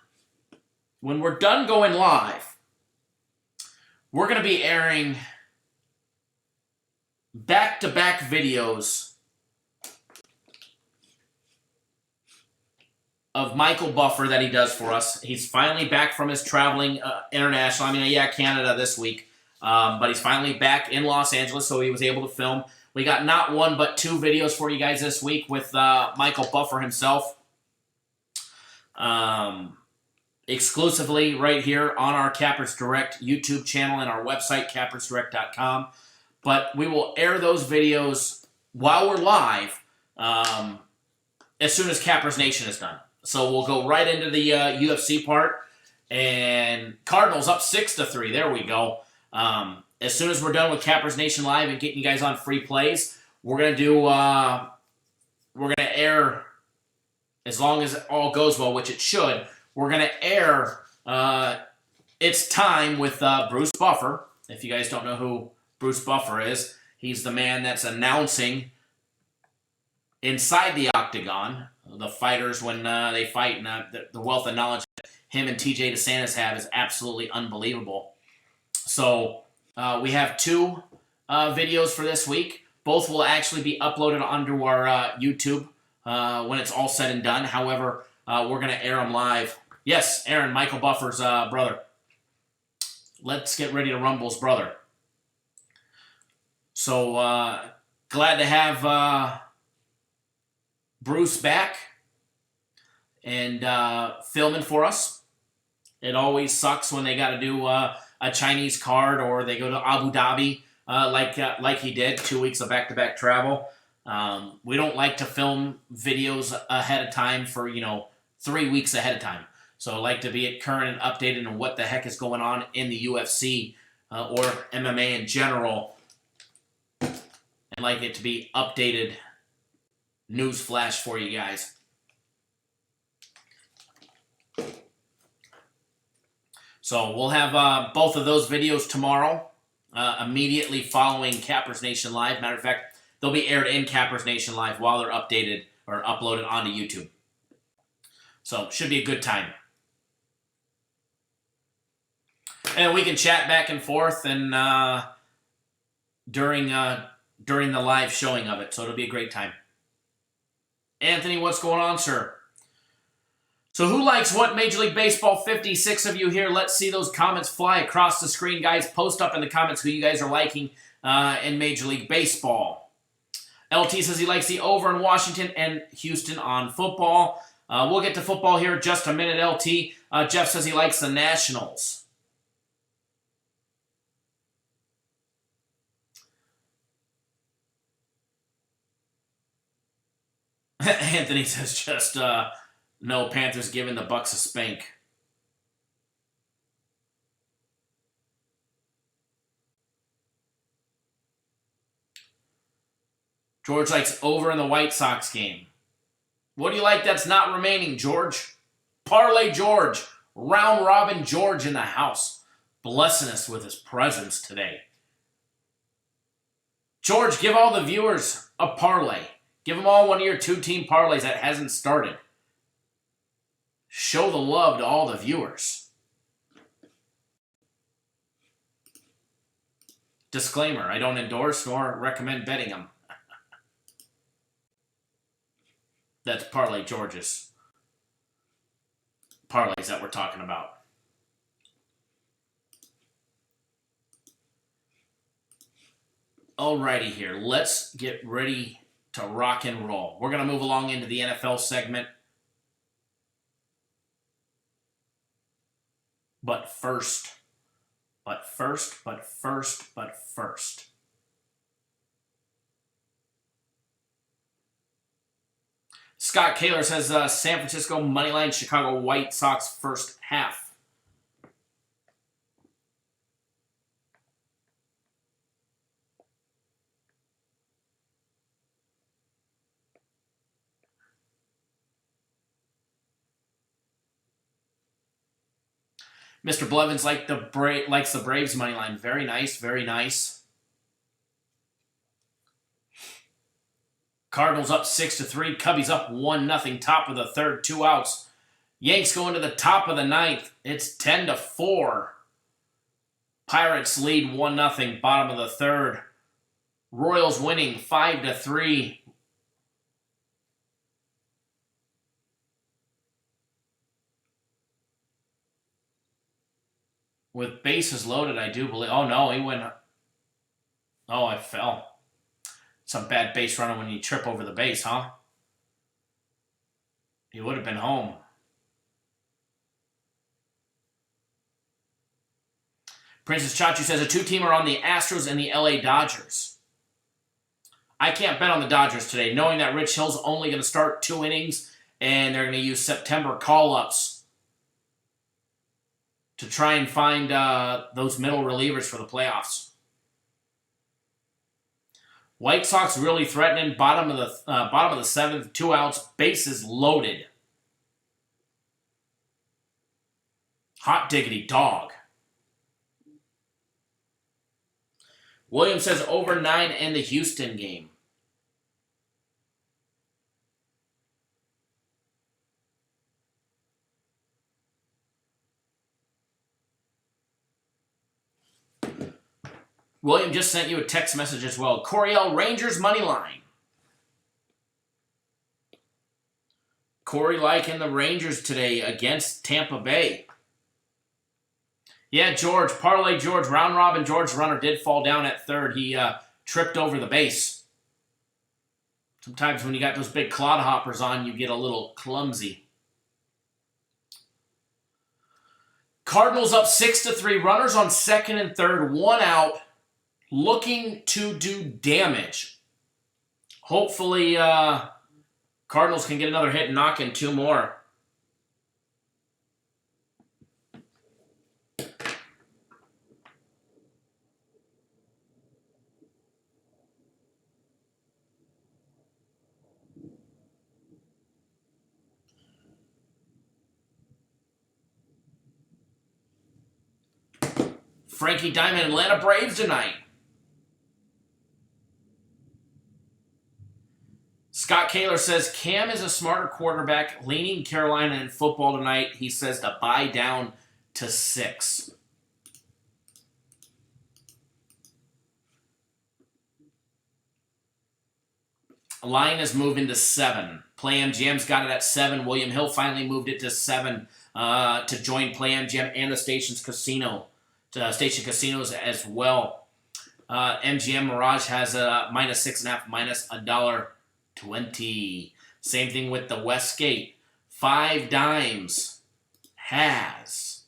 going live, we're going to be airing back-to-back videos of Michael Buffer that he does for us. He's finally back from his traveling international. Canada this week. But he's finally back in Los Angeles, so he was able to film. We got not 1, but 2 videos for you guys this week with Michael Buffer himself. Exclusively right here on our Cappers Direct YouTube channel and our website, cappersdirect.com. But we will air those videos while we're live as soon as Cappers Nation is done. So we'll go right into the UFC part. And Cardinals up 6-3. There we go. As soon as we're done with Cappers Nation Live and getting you guys on free plays, we're going to air, as long as it all goes well, which it should, we're going to air It's Time with Bruce Buffer. If you guys don't know who Bruce Buffer is, he's the man that's announcing inside the octagon the fighters when they fight, and the wealth of knowledge that him and TJ DeSantis have is absolutely unbelievable. So we have 2 videos for this week. Both will actually be uploaded onto our YouTube when it's all said and done. However, we're going to air them live. Yes, Aaron, Michael Buffer's brother. Let's get ready to rumble's brother. So glad to have Bruce back and filming for us. It always sucks when they got to do a Chinese card or they go to Abu Dhabi like he did, 2 weeks of back-to-back travel. We don't like to film videos ahead of time for 3 week ahead of time. So I like to be current and updated on what the heck is going on in the UFC or MMA in general. And like it to be updated news flash for you guys. So we'll have both of those videos tomorrow, immediately following Cappers Nation Live. Matter of fact, they'll be aired in Cappers Nation Live while they're updated or uploaded onto YouTube. So should be a good time. And we can chat back and forth and during the live showing of it. So it'll be a great time. Anthony, what's going on, sir? So who likes what Major League Baseball? 56 of you here. Let's see those comments fly across the screen, guys. Post up in the comments who you guys are liking in Major League Baseball. LT says he likes the over in Washington and Houston on football. We'll get to football here in just a minute, LT. Jeff says he likes the Nationals. Anthony says just no, Panthers giving the Bucks a spank. George likes over in the White Sox game. What do you like that's not remaining, George? Parlay George. Round Robin George in the house. Blessing us with his presence today. George, give all the viewers a parlay. Give them all one of your 2-team parlays that hasn't started. Show the love to all the viewers. Disclaimer, I don't endorse nor recommend betting them. That's Parlay George's parlays that we're talking about. Alrighty here, let's get ready to rock and roll. We're going to move along into the NFL segment. But first. Scott Kaler says San Francisco moneyline, Chicago White Sox first half. Mr. Blevins likes the Braves money line. Very nice, very nice. Cardinals up 6-3. Cubbies up 1-0. Top of the third, 2 outs. Yanks go into the top of the ninth. It's 10-4. Pirates lead 1-0. Bottom of the third. Royals winning 5-3. With bases loaded, I do believe. Oh, no, he went. Oh, I fell. Some bad base running when you trip over the base, huh? He would have been home. Princess Chachu says a 2-teamer on the Astros and the LA Dodgers. I can't bet on the Dodgers today, knowing that Rich Hill's only going to start 2 innings and they're going to use September call-ups to try and find those middle relievers for the playoffs. White Sox really threatening. Bottom of the seventh, 2 outs, bases loaded. Hot diggity dog. William says over 9 in the Houston game. William just sent you a text message as well. Coryell, Rangers money line. Corey liking the Rangers today against Tampa Bay. Yeah, George, parlay George, round robin George runner did fall down at third. He tripped over the base. Sometimes when you got those big clod hoppers on, you get a little clumsy. Cardinals up 6-3. Runners on second and third, 1 out. Looking to do damage. Hopefully, Cardinals can get another hit and knock in 2 more. Frankie Diamond, Atlanta Braves tonight. Scott Kaler says Cam is a smarter quarterback, leaning Carolina in football tonight. He says to buy down to 6. Line is moving to 7. Play MGM's got it at 7. William Hill finally moved it to 7 to join Play MGM and the Station Casinos as well. MGM Mirage has a minus 6.5, minus $1.20. Same thing with the Westgate. 5 dimes has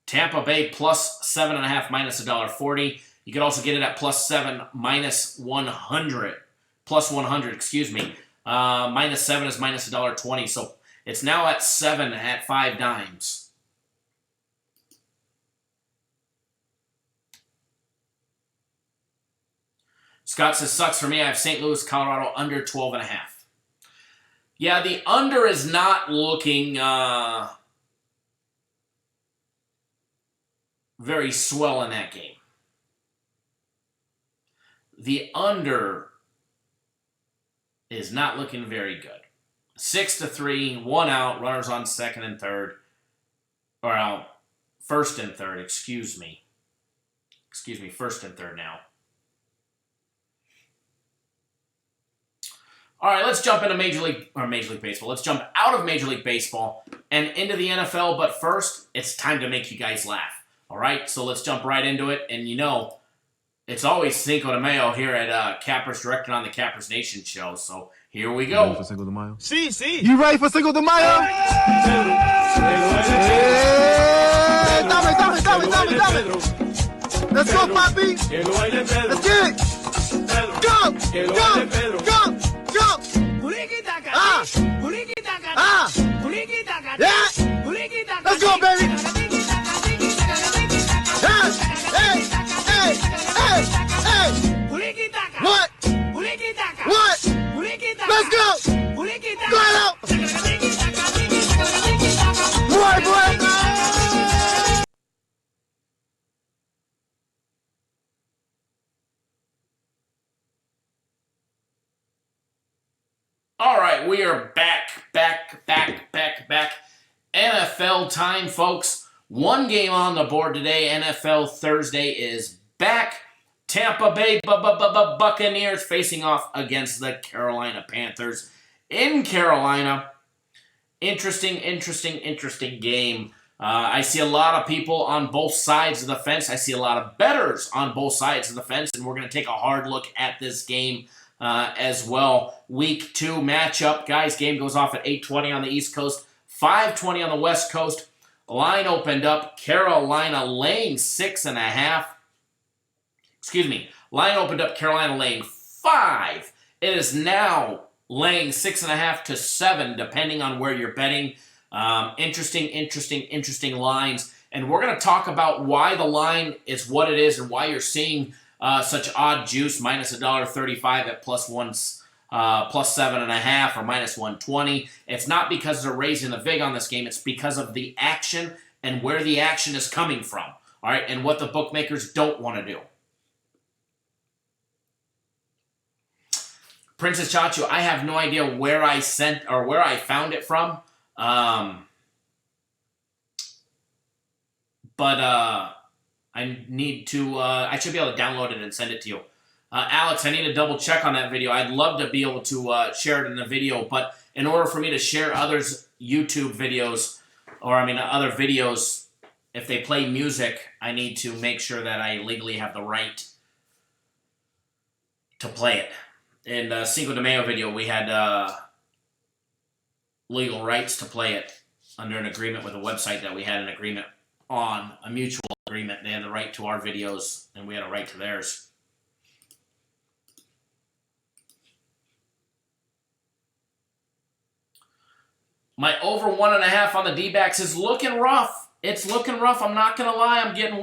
Tampa Bay plus 7.5, minus $1.40. You could also get it at plus 7, minus 100. Plus 100, excuse me. Minus 7 is minus $1.20. So it's now at 7 at 5 dimes. Scott says, sucks for me. I have St. Louis, Colorado under 12.5. Yeah, the under is not looking very swell in that game. The under is not looking very good. 6-3, 1 out, runners on second and third. Or out, first and third, excuse me. First and third now. All right, let's jump into Major League Baseball. Let's jump out of Major League Baseball and into the NFL. But first, it's time to make you guys laugh. All right, so let's jump right into it. And it's always Cinco de Mayo here at Cappers Directed on the Cappers Nation show. So here we go. Ready for Cinco de Mayo? Sí, sí. You ready for Cinco de Mayo? Dame. Let's go, papi. Let's get it. Go. Yeah. Let's go, baby. Hey. What? Let's go. Go out. Boy. All right, we are back. NFL time, folks. One game on the board today. NFL Thursday is back. Tampa Bay Buccaneers facing off against the Carolina Panthers in Carolina. Interesting game. I see a lot of people on both sides of the fence. I see a lot of bettors on both sides of the fence, and we're going to take a hard look at this game as well. Week 2 matchup. Guys, game goes off at 8:20 on the East Coast, 5:20 on the West Coast. Line opened up. Carolina laying 6.5. Line opened up. Carolina laying 5. It is now laying 6.5 to 7, depending on where you're betting. Interesting lines. And we're going to talk about why the line is what it is and why you're seeing such odd juice, minus $1.35 at plus 7.5 or minus 120. It's not because they're raising the vig on this game. It's because of the action and where the action is coming from. All right, and what the bookmakers don't want to do. Princess Chachu, I have no idea where I found it from. But I need to, I should be able to download it and send it to you. Alex, I need to double check on that video. I'd love to be able to share it in the video, but in order for me to share others' YouTube videos, other videos, if they play music, I need to make sure that I legally have the right to play it. In the Cinco de Mayo video, we had legal rights to play it under an agreement with a website that we had an agreement on, a mutual agreement. They had the right to our videos, and we had a right to theirs. My over 1.5 on the D-backs is looking rough. It's looking rough. I'm not going to lie. I'm getting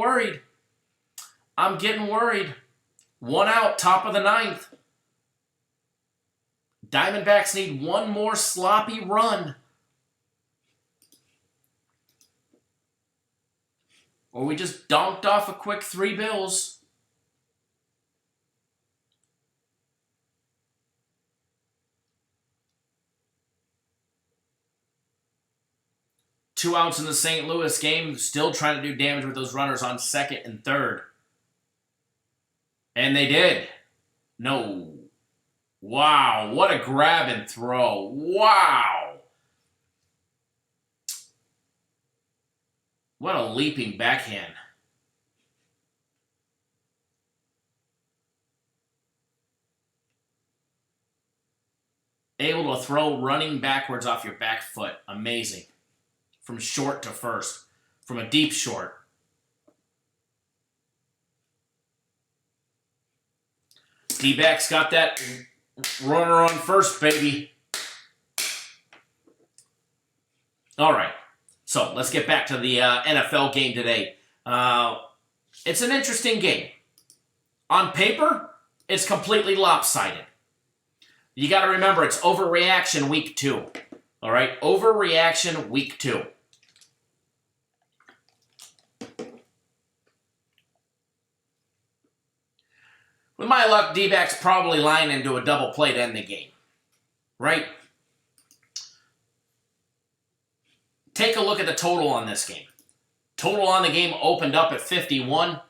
worried. 1 out, top of the 9th. Diamondbacks need one more sloppy run. Or we just donked off a quick 3 bills. Two outs in the St. Louis game, still trying to do damage with those runners on second and third. And they did. No. Wow, what a grab and throw. Wow. What a leaping backhand. Able to throw running backwards off your back foot. Amazing. From short to first. From a deep short. D-backs got that runner on first, baby. All right. So let's get back to the NFL game today. It's an interesting game. On paper, it's completely lopsided. You got to remember, it's overreaction week 2. All right? Overreaction week 2. With my luck, D-backs probably line into a double play to end the game. Right? Take a look at the total on this game. Total on the game opened up at 51.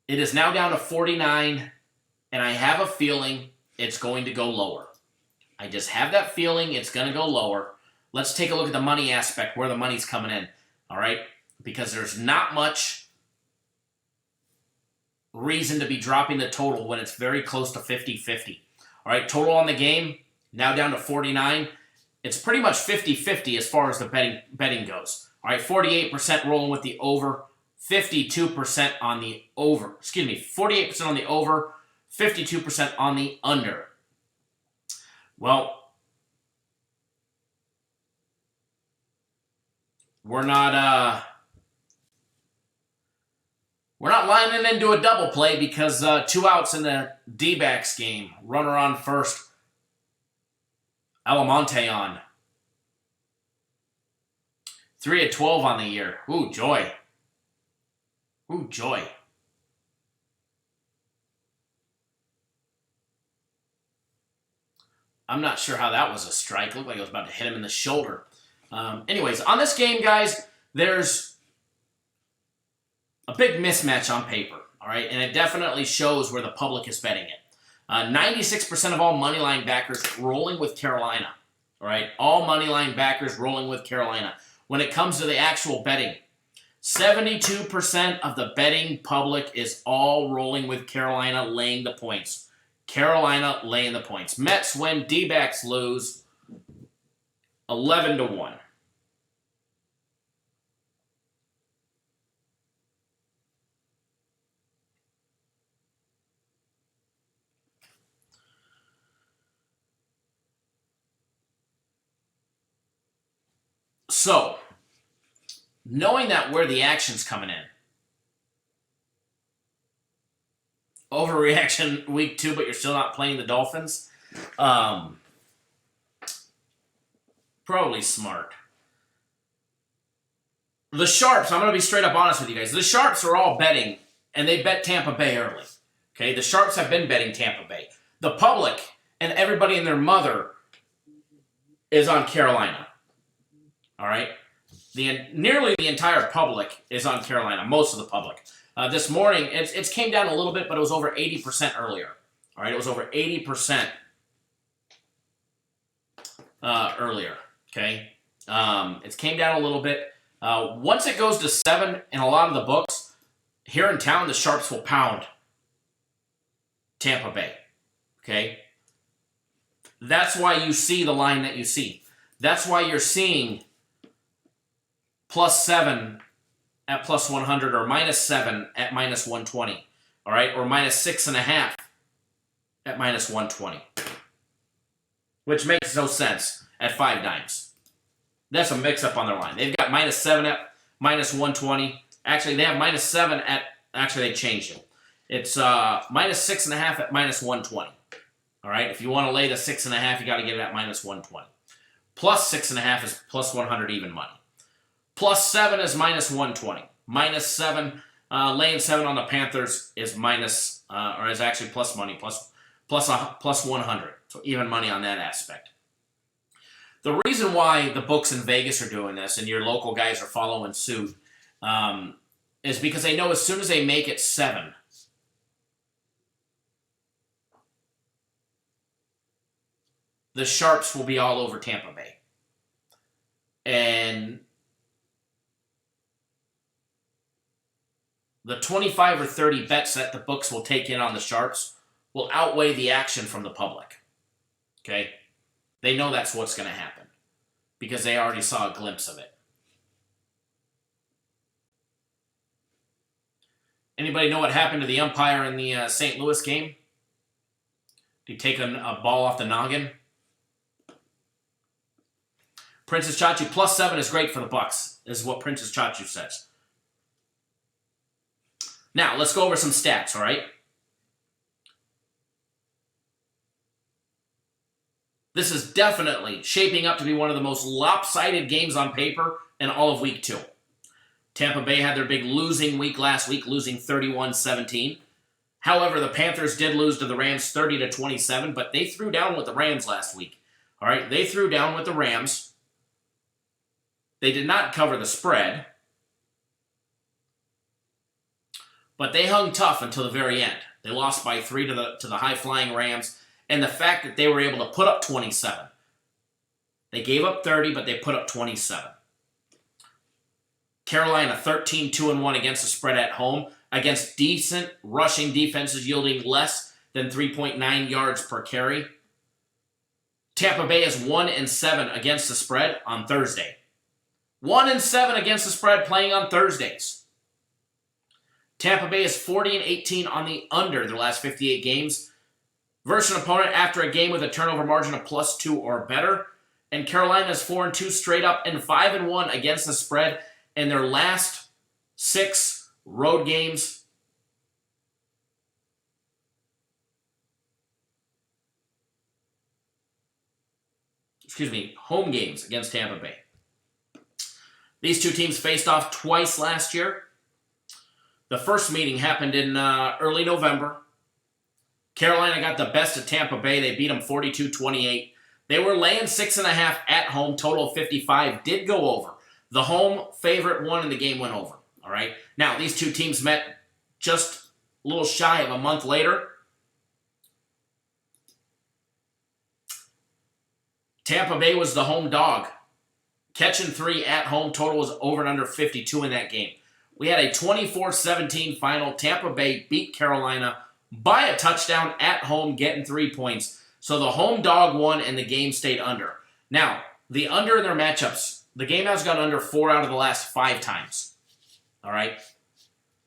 It is now down to 49, and I have a feeling it's going to go lower. I just have that feeling it's going to go lower. Let's take a look at the money aspect, where the money's coming in, all right? Because there's not much reason to be dropping the total when it's very close to 50-50. All right, total on the game, now down to 49. It's pretty much 50-50 as far as the betting goes. All right, 48% rolling with the over, 52% on the over. 48% on the over, 52% on the under. Well, we're not lining into a double play because 2 outs in the D-backs game. Runner on first. Alamonte on. 3 of 12 on the year. Ooh, joy. Ooh, joy. I'm not sure how that was a strike. Looked like it was about to hit him in the shoulder. Anyways, on this game, guys, there's a big mismatch on paper, all right? And it definitely shows where the public is betting it. 96% of all moneyline backers rolling with Carolina, all right? All moneyline backers rolling with Carolina. When it comes to the actual betting, 72% of the betting public is all rolling with Carolina laying the points. Carolina laying the points. Mets win, D-backs lose, 11-1. So, knowing that where the action's coming in, overreaction week 2, but you're still not playing the Dolphins, probably smart. The Sharps, I'm going to be straight up honest with you guys. The Sharps are all betting, and they bet Tampa Bay early. Okay, the Sharps have been betting Tampa Bay. The public and everybody and their mother is on Carolina. All right? Nearly the entire public is on Carolina, most of the public. This morning, it's came down a little bit, but it was over 80% earlier. All right, it was over 80% earlier. Okay, it's came down a little bit. Once it goes to 7 in a lot of the books here in town, the Sharps will pound Tampa Bay. Okay, that's why you see the line that you see. That's why you're seeing +7 at +100 or -7 at -120. All right, or -6.5 at -120, which makes no sense at 5 dimes. That's a mix-up on their line. They've got -7 at -120. Actually, they have -7 at. Actually, they changed it. It's -6.5 at -120. All right, if you want to lay the 6.5, you got to get it at -120. +6.5 is +100 even money. +7 is -120. -7, laying 7 on the Panthers is is actually plus money, plus 100. So even money on that aspect. The reason why the books in Vegas are doing this and your local guys are following suit is because they know as soon as they make it 7, the Sharps will be all over Tampa Bay. And the 25 or 30 bets that the books will take in on the Sharps will outweigh the action from the public. Okay? They know that's what's going to happen because they already saw a glimpse of it. Anybody know what happened to the umpire in the St. Louis game? Did he take a ball off the noggin? Princess Chachu, +7 is great for the Bucks, is what Princess Chachu says. Now, let's go over some stats, all right? This is definitely shaping up to be one of the most lopsided games on paper in all of Week 2. Tampa Bay had their big losing week last week, losing 31-17. However, the Panthers did lose to the Rams 30-27, but they threw down with the Rams last week. All right, they threw down with the Rams. They did not cover the spread, but they hung tough until the very end. They lost by 3 to the high-flying Rams, and the fact that they were able to put up 27. They gave up 30, but they put up 27. Carolina 13-2-1 against the spread at home, against decent rushing defenses yielding less than 3.9 yards per carry. Tampa Bay is 1-7 against the spread on Thursday. 1-7 against the spread playing on Thursdays. Tampa Bay is 40-18 on the under their last 58 games versus an opponent after a game with a turnover margin of +2 or better. And Carolina is 4-2 straight up and 5-1 against the spread in their last 6 road games. Home games against Tampa Bay. These two teams faced off twice last year. The first meeting happened in early November. Carolina got the best of Tampa Bay. They beat them 42-28. They were laying 6.5 at home. Total of 55 did go over. The home favorite won and the game went over. All right. Now, these two teams met just a little shy of a month later. Tampa Bay was the home dog. Catching 3 at home. Total was over and under 52 in that game. We had a 24-17 final. Tampa Bay beat Carolina by a touchdown at home, getting 3 points. So the home dog won and the game stayed under. Now, the under in their matchups, the game has gone under 4 out of the last 5 times. All right?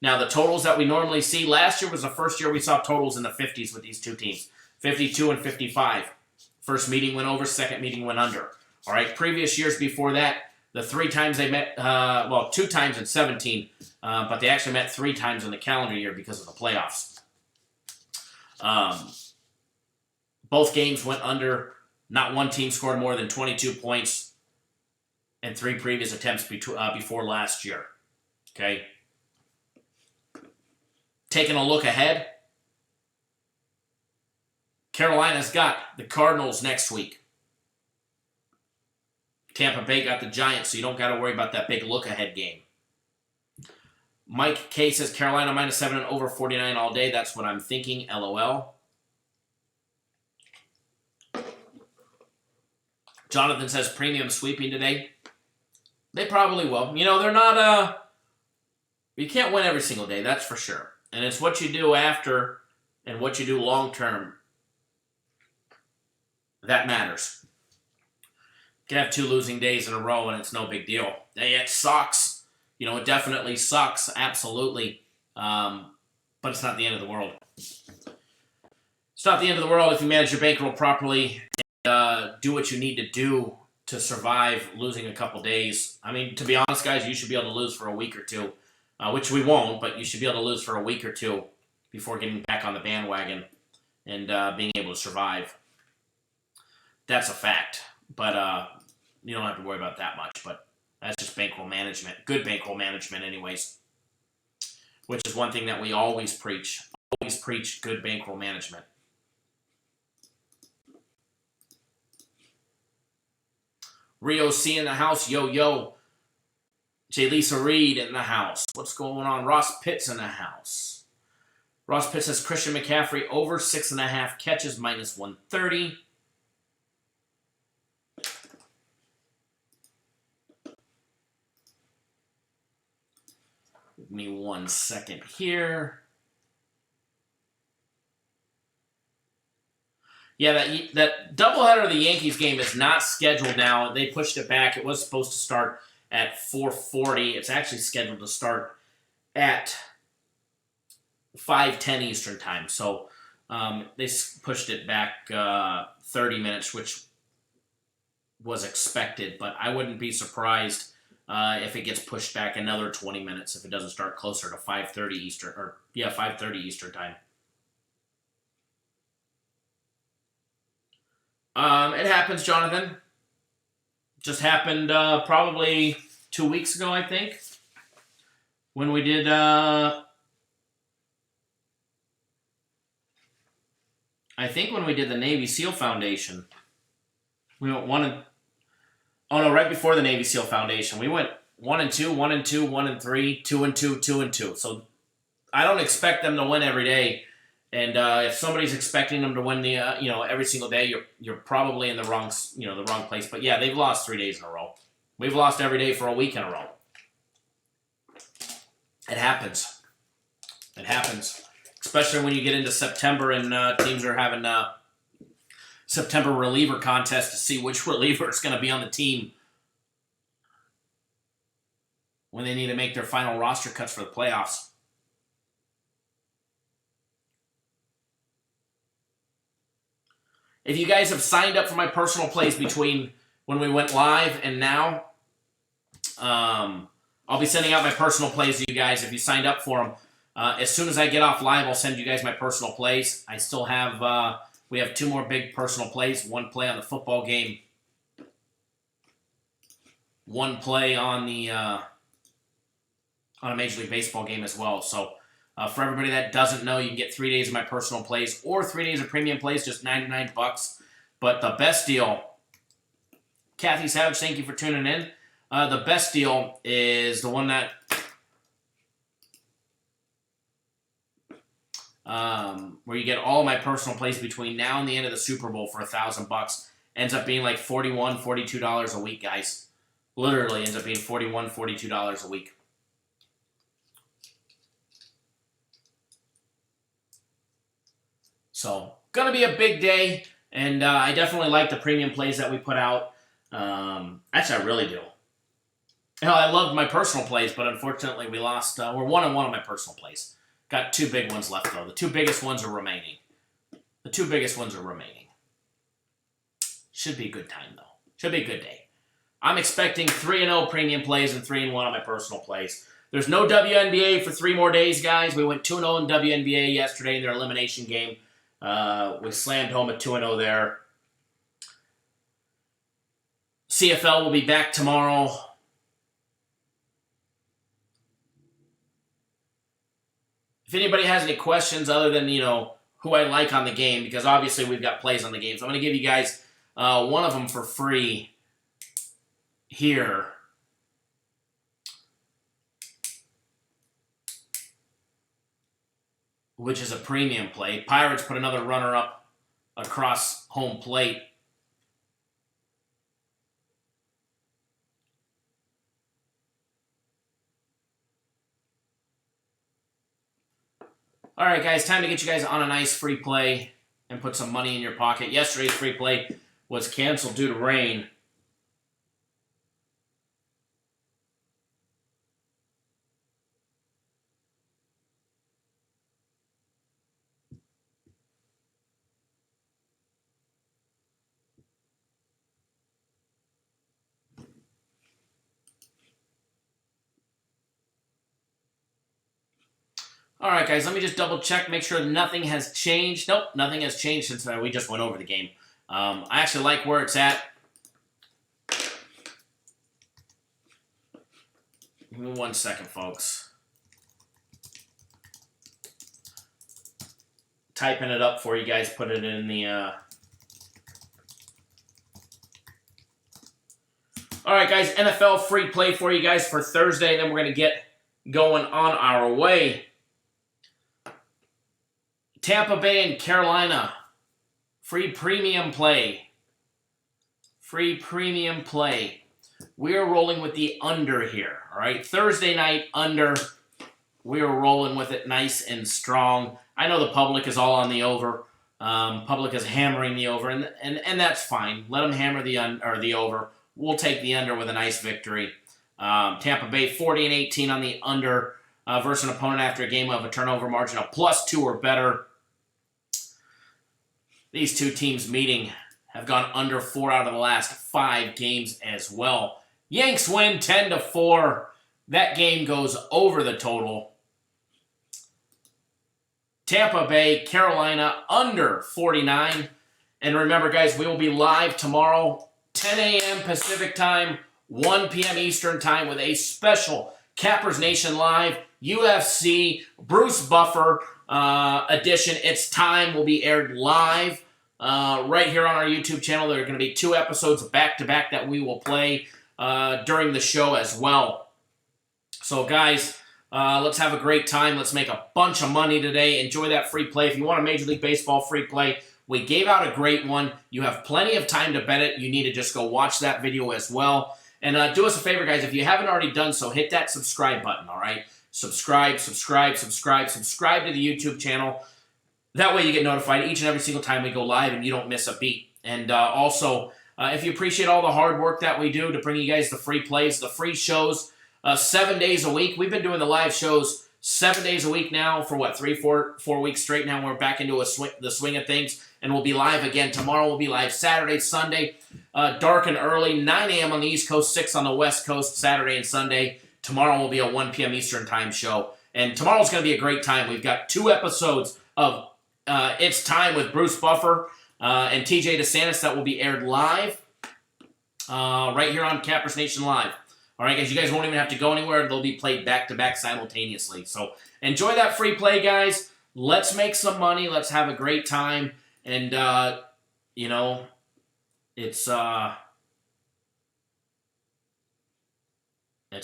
Now, the totals that we normally see, last year was the first year we saw totals in the 50s with these two teams. 52 and 55. First meeting went over, second meeting went under. All right? Previous years before that, the 3 times they met, 2 times in 17, but they actually met 3 times in the calendar year because of the playoffs. Both games went under. Not one team scored more than 22 points in 3 previous attempts before last year. Okay? Taking a look ahead, Carolina's got the Cardinals next week. Tampa Bay got the Giants, so you don't got to worry about that big look-ahead game. Mike K says Carolina -7 and over 49 all day. That's what I'm thinking. LOL. Jonathan says premium sweeping today. They probably will. You know, they're not, you can't win every single day, that's for sure. And it's what you do after and what you do long-term that matters. You can have 2 losing days in a row and it's no big deal. It sucks. You know, it definitely sucks, absolutely. But it's not the end of the world. It's not the end of the world if you manage your bankroll properly and do what you need to do to survive losing a couple days. I mean, to be honest, guys, you should be able to lose for a week or 2, which we won't, but you should be able to lose for a week or 2 before getting back on the bandwagon and being able to survive. That's a fact. But you don't have to worry about that much. But that's just bankroll management. Good bankroll management anyways. Which is one thing that we always preach. Always preach good bankroll management. Rio C in the house. Yo, yo. J. Lisa Reed in the house. What's going on? Ross Pitts in the house. Ross Pitts says Christian McCaffrey over 6.5 catches -130. Give me 1 second here. Yeah, that doubleheader of the Yankees game is not scheduled now. They pushed it back. It was supposed to start at 4:40. It's actually scheduled to start at 5:10 Eastern time. So they pushed it back 30 minutes, which was expected. But I wouldn't be surprised if it gets pushed back another 20 minutes if it doesn't start closer to 5:30 Eastern, 5:30 Eastern time. It happens, Jonathan. Just happened probably 2 weeks ago, I think, when we did. I think when we did the Navy SEAL Foundation, we went 1 Oh no! Right before the Navy SEAL Foundation, we went 1-2, 1-2, 1-3, 2-2, 2-2. So I don't expect them to win every day, And if somebody's expecting them to win the every single day, you're probably in the wrong place. But yeah, they've lost 3 days in a row. We've lost every day for a week in a row. It happens. It happens, especially when you get into September and teams are having September reliever contest to see which reliever is going to be on the team when they need to make their final roster cuts for the playoffs. If you guys have signed up for my personal plays between when we went live and now, I'll be sending out my personal plays to you guys if you signed up for them. As soon as I get off live, I'll send you guys my personal plays. I still have, we have 2 more big personal plays. 1 play on the football game. 1 play on the on a Major League Baseball game as well. So for everybody that doesn't know, you can get 3 days of my personal plays or 3 days of premium plays, just $99. But the best deal, Kathy Savage, thank you for tuning in. The best deal is the one that where you get all my personal plays between now and the end of the Super Bowl for $1,000. Ends up being like $41, $42 a week, guys. Literally ends up being $41, $42 a week. So, gonna be a big day, and I definitely like the premium plays that we put out. Actually, I really do. You know, I loved my personal plays, but unfortunately we lost. We're 1-1 on my personal plays. Got 2 big ones left, though. The 2 biggest ones are remaining. Should be a good time, though. Should be a good day. I'm expecting 3-0 premium plays and 3-1 on my personal plays. There's no WNBA for 3 more days, guys. We went 2-0 in WNBA yesterday in their elimination game. We slammed home at 2-0 there. CFL will be back tomorrow. If anybody has any questions other than, who I like on the game, because obviously we've got plays on the game, so I'm going to give you guys one of them for free here. Which is a premium play. Pirates put another runner up across home plate. All right, guys, time to get you guys on a nice free play and put some money in your pocket. Yesterday's free play was canceled due to rain. All right, guys, let me just double check, make sure nothing has changed. Nope, nothing has changed since we just went over the game. I actually like where it's at. Give me 1 second, folks. Typing it up for you guys, put it in the... All right, guys, NFL free play for you guys for Thursday, then we're going to get going on our way. Tampa Bay and Carolina. Free premium play. Free premium play. We're rolling with the under here. All right. Thursday night under. We're rolling with it nice and strong. I know the public is all on the over. Public is hammering the over, and that's fine. Let them hammer the over. We'll take the under with a nice victory. Tampa Bay 40-18 on the under versus an opponent after a game of a turnover margin of +2 or better. These 2 teams meeting have gone under 4 out of the last 5 games as well. Yanks win 10-4. That game goes over the total. Tampa Bay, Carolina, under 49. And remember, guys, we will be live tomorrow, 10 a.m. Pacific time, 1 p.m. Eastern time with a special Cappers Nation Live UFC Bruce Buffer edition. It's Time will be aired live right here on our YouTube channel. There are going to be 2 episodes back-to-back that we will play during the show as well. So, guys, Let's have a great time. Let's make a bunch of money today. Enjoy that free play. If you want a Major League Baseball free play, we gave out a great one. You have plenty of time to bet it. You need to just go watch that video as well. And do us a favor, guys. If you haven't already done so, hit that subscribe button, all right? Subscribe to the YouTube channel. That way you get notified each and every single time we go live and you don't miss a beat. And also, if you appreciate all the hard work that we do to bring you guys the free plays, the free shows, 7 days a week. We've been doing the live shows 7 days a week now for what, 4 weeks straight now. We're back into the swing of things, and we'll be live again. Tomorrow we'll be live Saturday, Sunday, dark and early, 9 a.m. on the East Coast, 6 on the West Coast, Saturday and Sunday. Tomorrow will be a 1 p.m. Eastern time show, and tomorrow's going to be a great time. We've got 2 episodes of It's Time with Bruce Buffer and TJ DeSantis that will be aired live right here on Cappers Nation Live. All right, guys, you guys won't even have to go anywhere. They'll be played back-to-back simultaneously. So enjoy that free play, guys. Let's make some money. Let's have a great time. And, you know, it's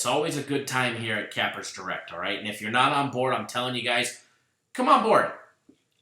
always a good time here at Cappers Direct, all right? And if you're not on board, I'm telling you guys, come on board.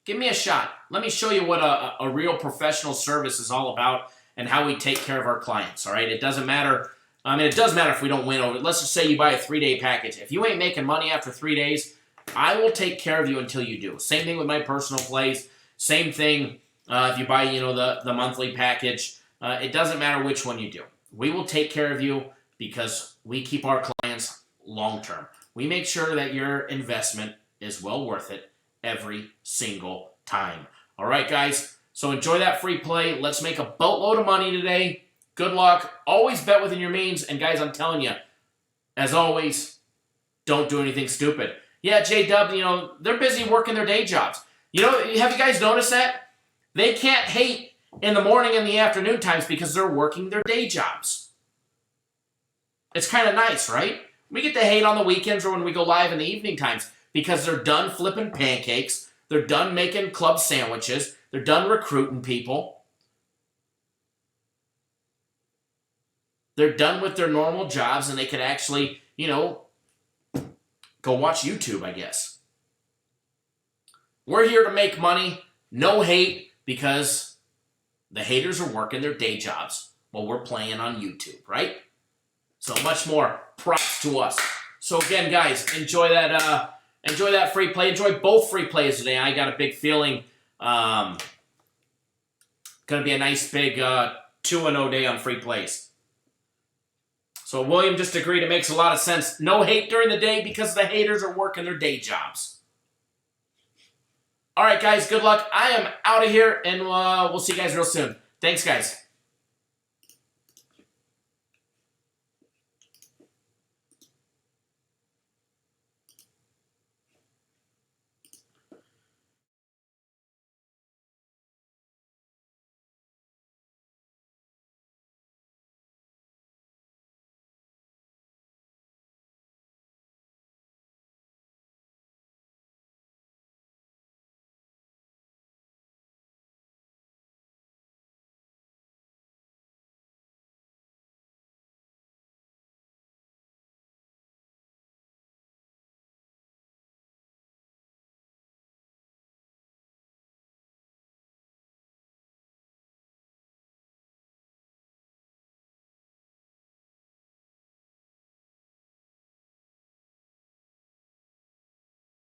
Give me a shot. Let me show you what a real professional service is all about and how we take care of our clients, all right? It doesn't matter. I mean, it does matter if we don't win over. Let's just say you buy a 3-day package. If you ain't making money after 3 days, I will take care of you until you do. Same thing with my personal plays. Same thing if you buy, you know, the monthly package. It doesn't matter which one you do. We will take care of you because we keep our clients long term. We make sure that your investment is well worth it every single time. All right, guys. So enjoy that free play. Let's make a boatload of money today. Good luck. Always bet within your means. And, guys, I'm telling you, as always, don't do anything stupid. Yeah, J-Dub, you know, they're busy working their day jobs. You know, have you guys noticed that? They can't hate in the morning and the afternoon times because they're working their day jobs. It's kind of nice, right? We get to hate on the weekends or when we go live in the evening times because they're done flipping pancakes. They're done making club sandwiches. They're done recruiting people. They're done with their normal jobs and they can actually, you know, go watch YouTube, I guess. We're here to make money. No hate because the haters are working their day jobs while we're playing on YouTube, right? So much more props to us. So again, guys, enjoy that free play. Enjoy both free plays today. I got a big feeling going to be a nice big 2-0 day on free plays. So William just agreed it makes a lot of sense. No hate during the day because the haters are working their day jobs. All right, guys, good luck. I am out of here, and we'll see you guys real soon. Thanks, guys.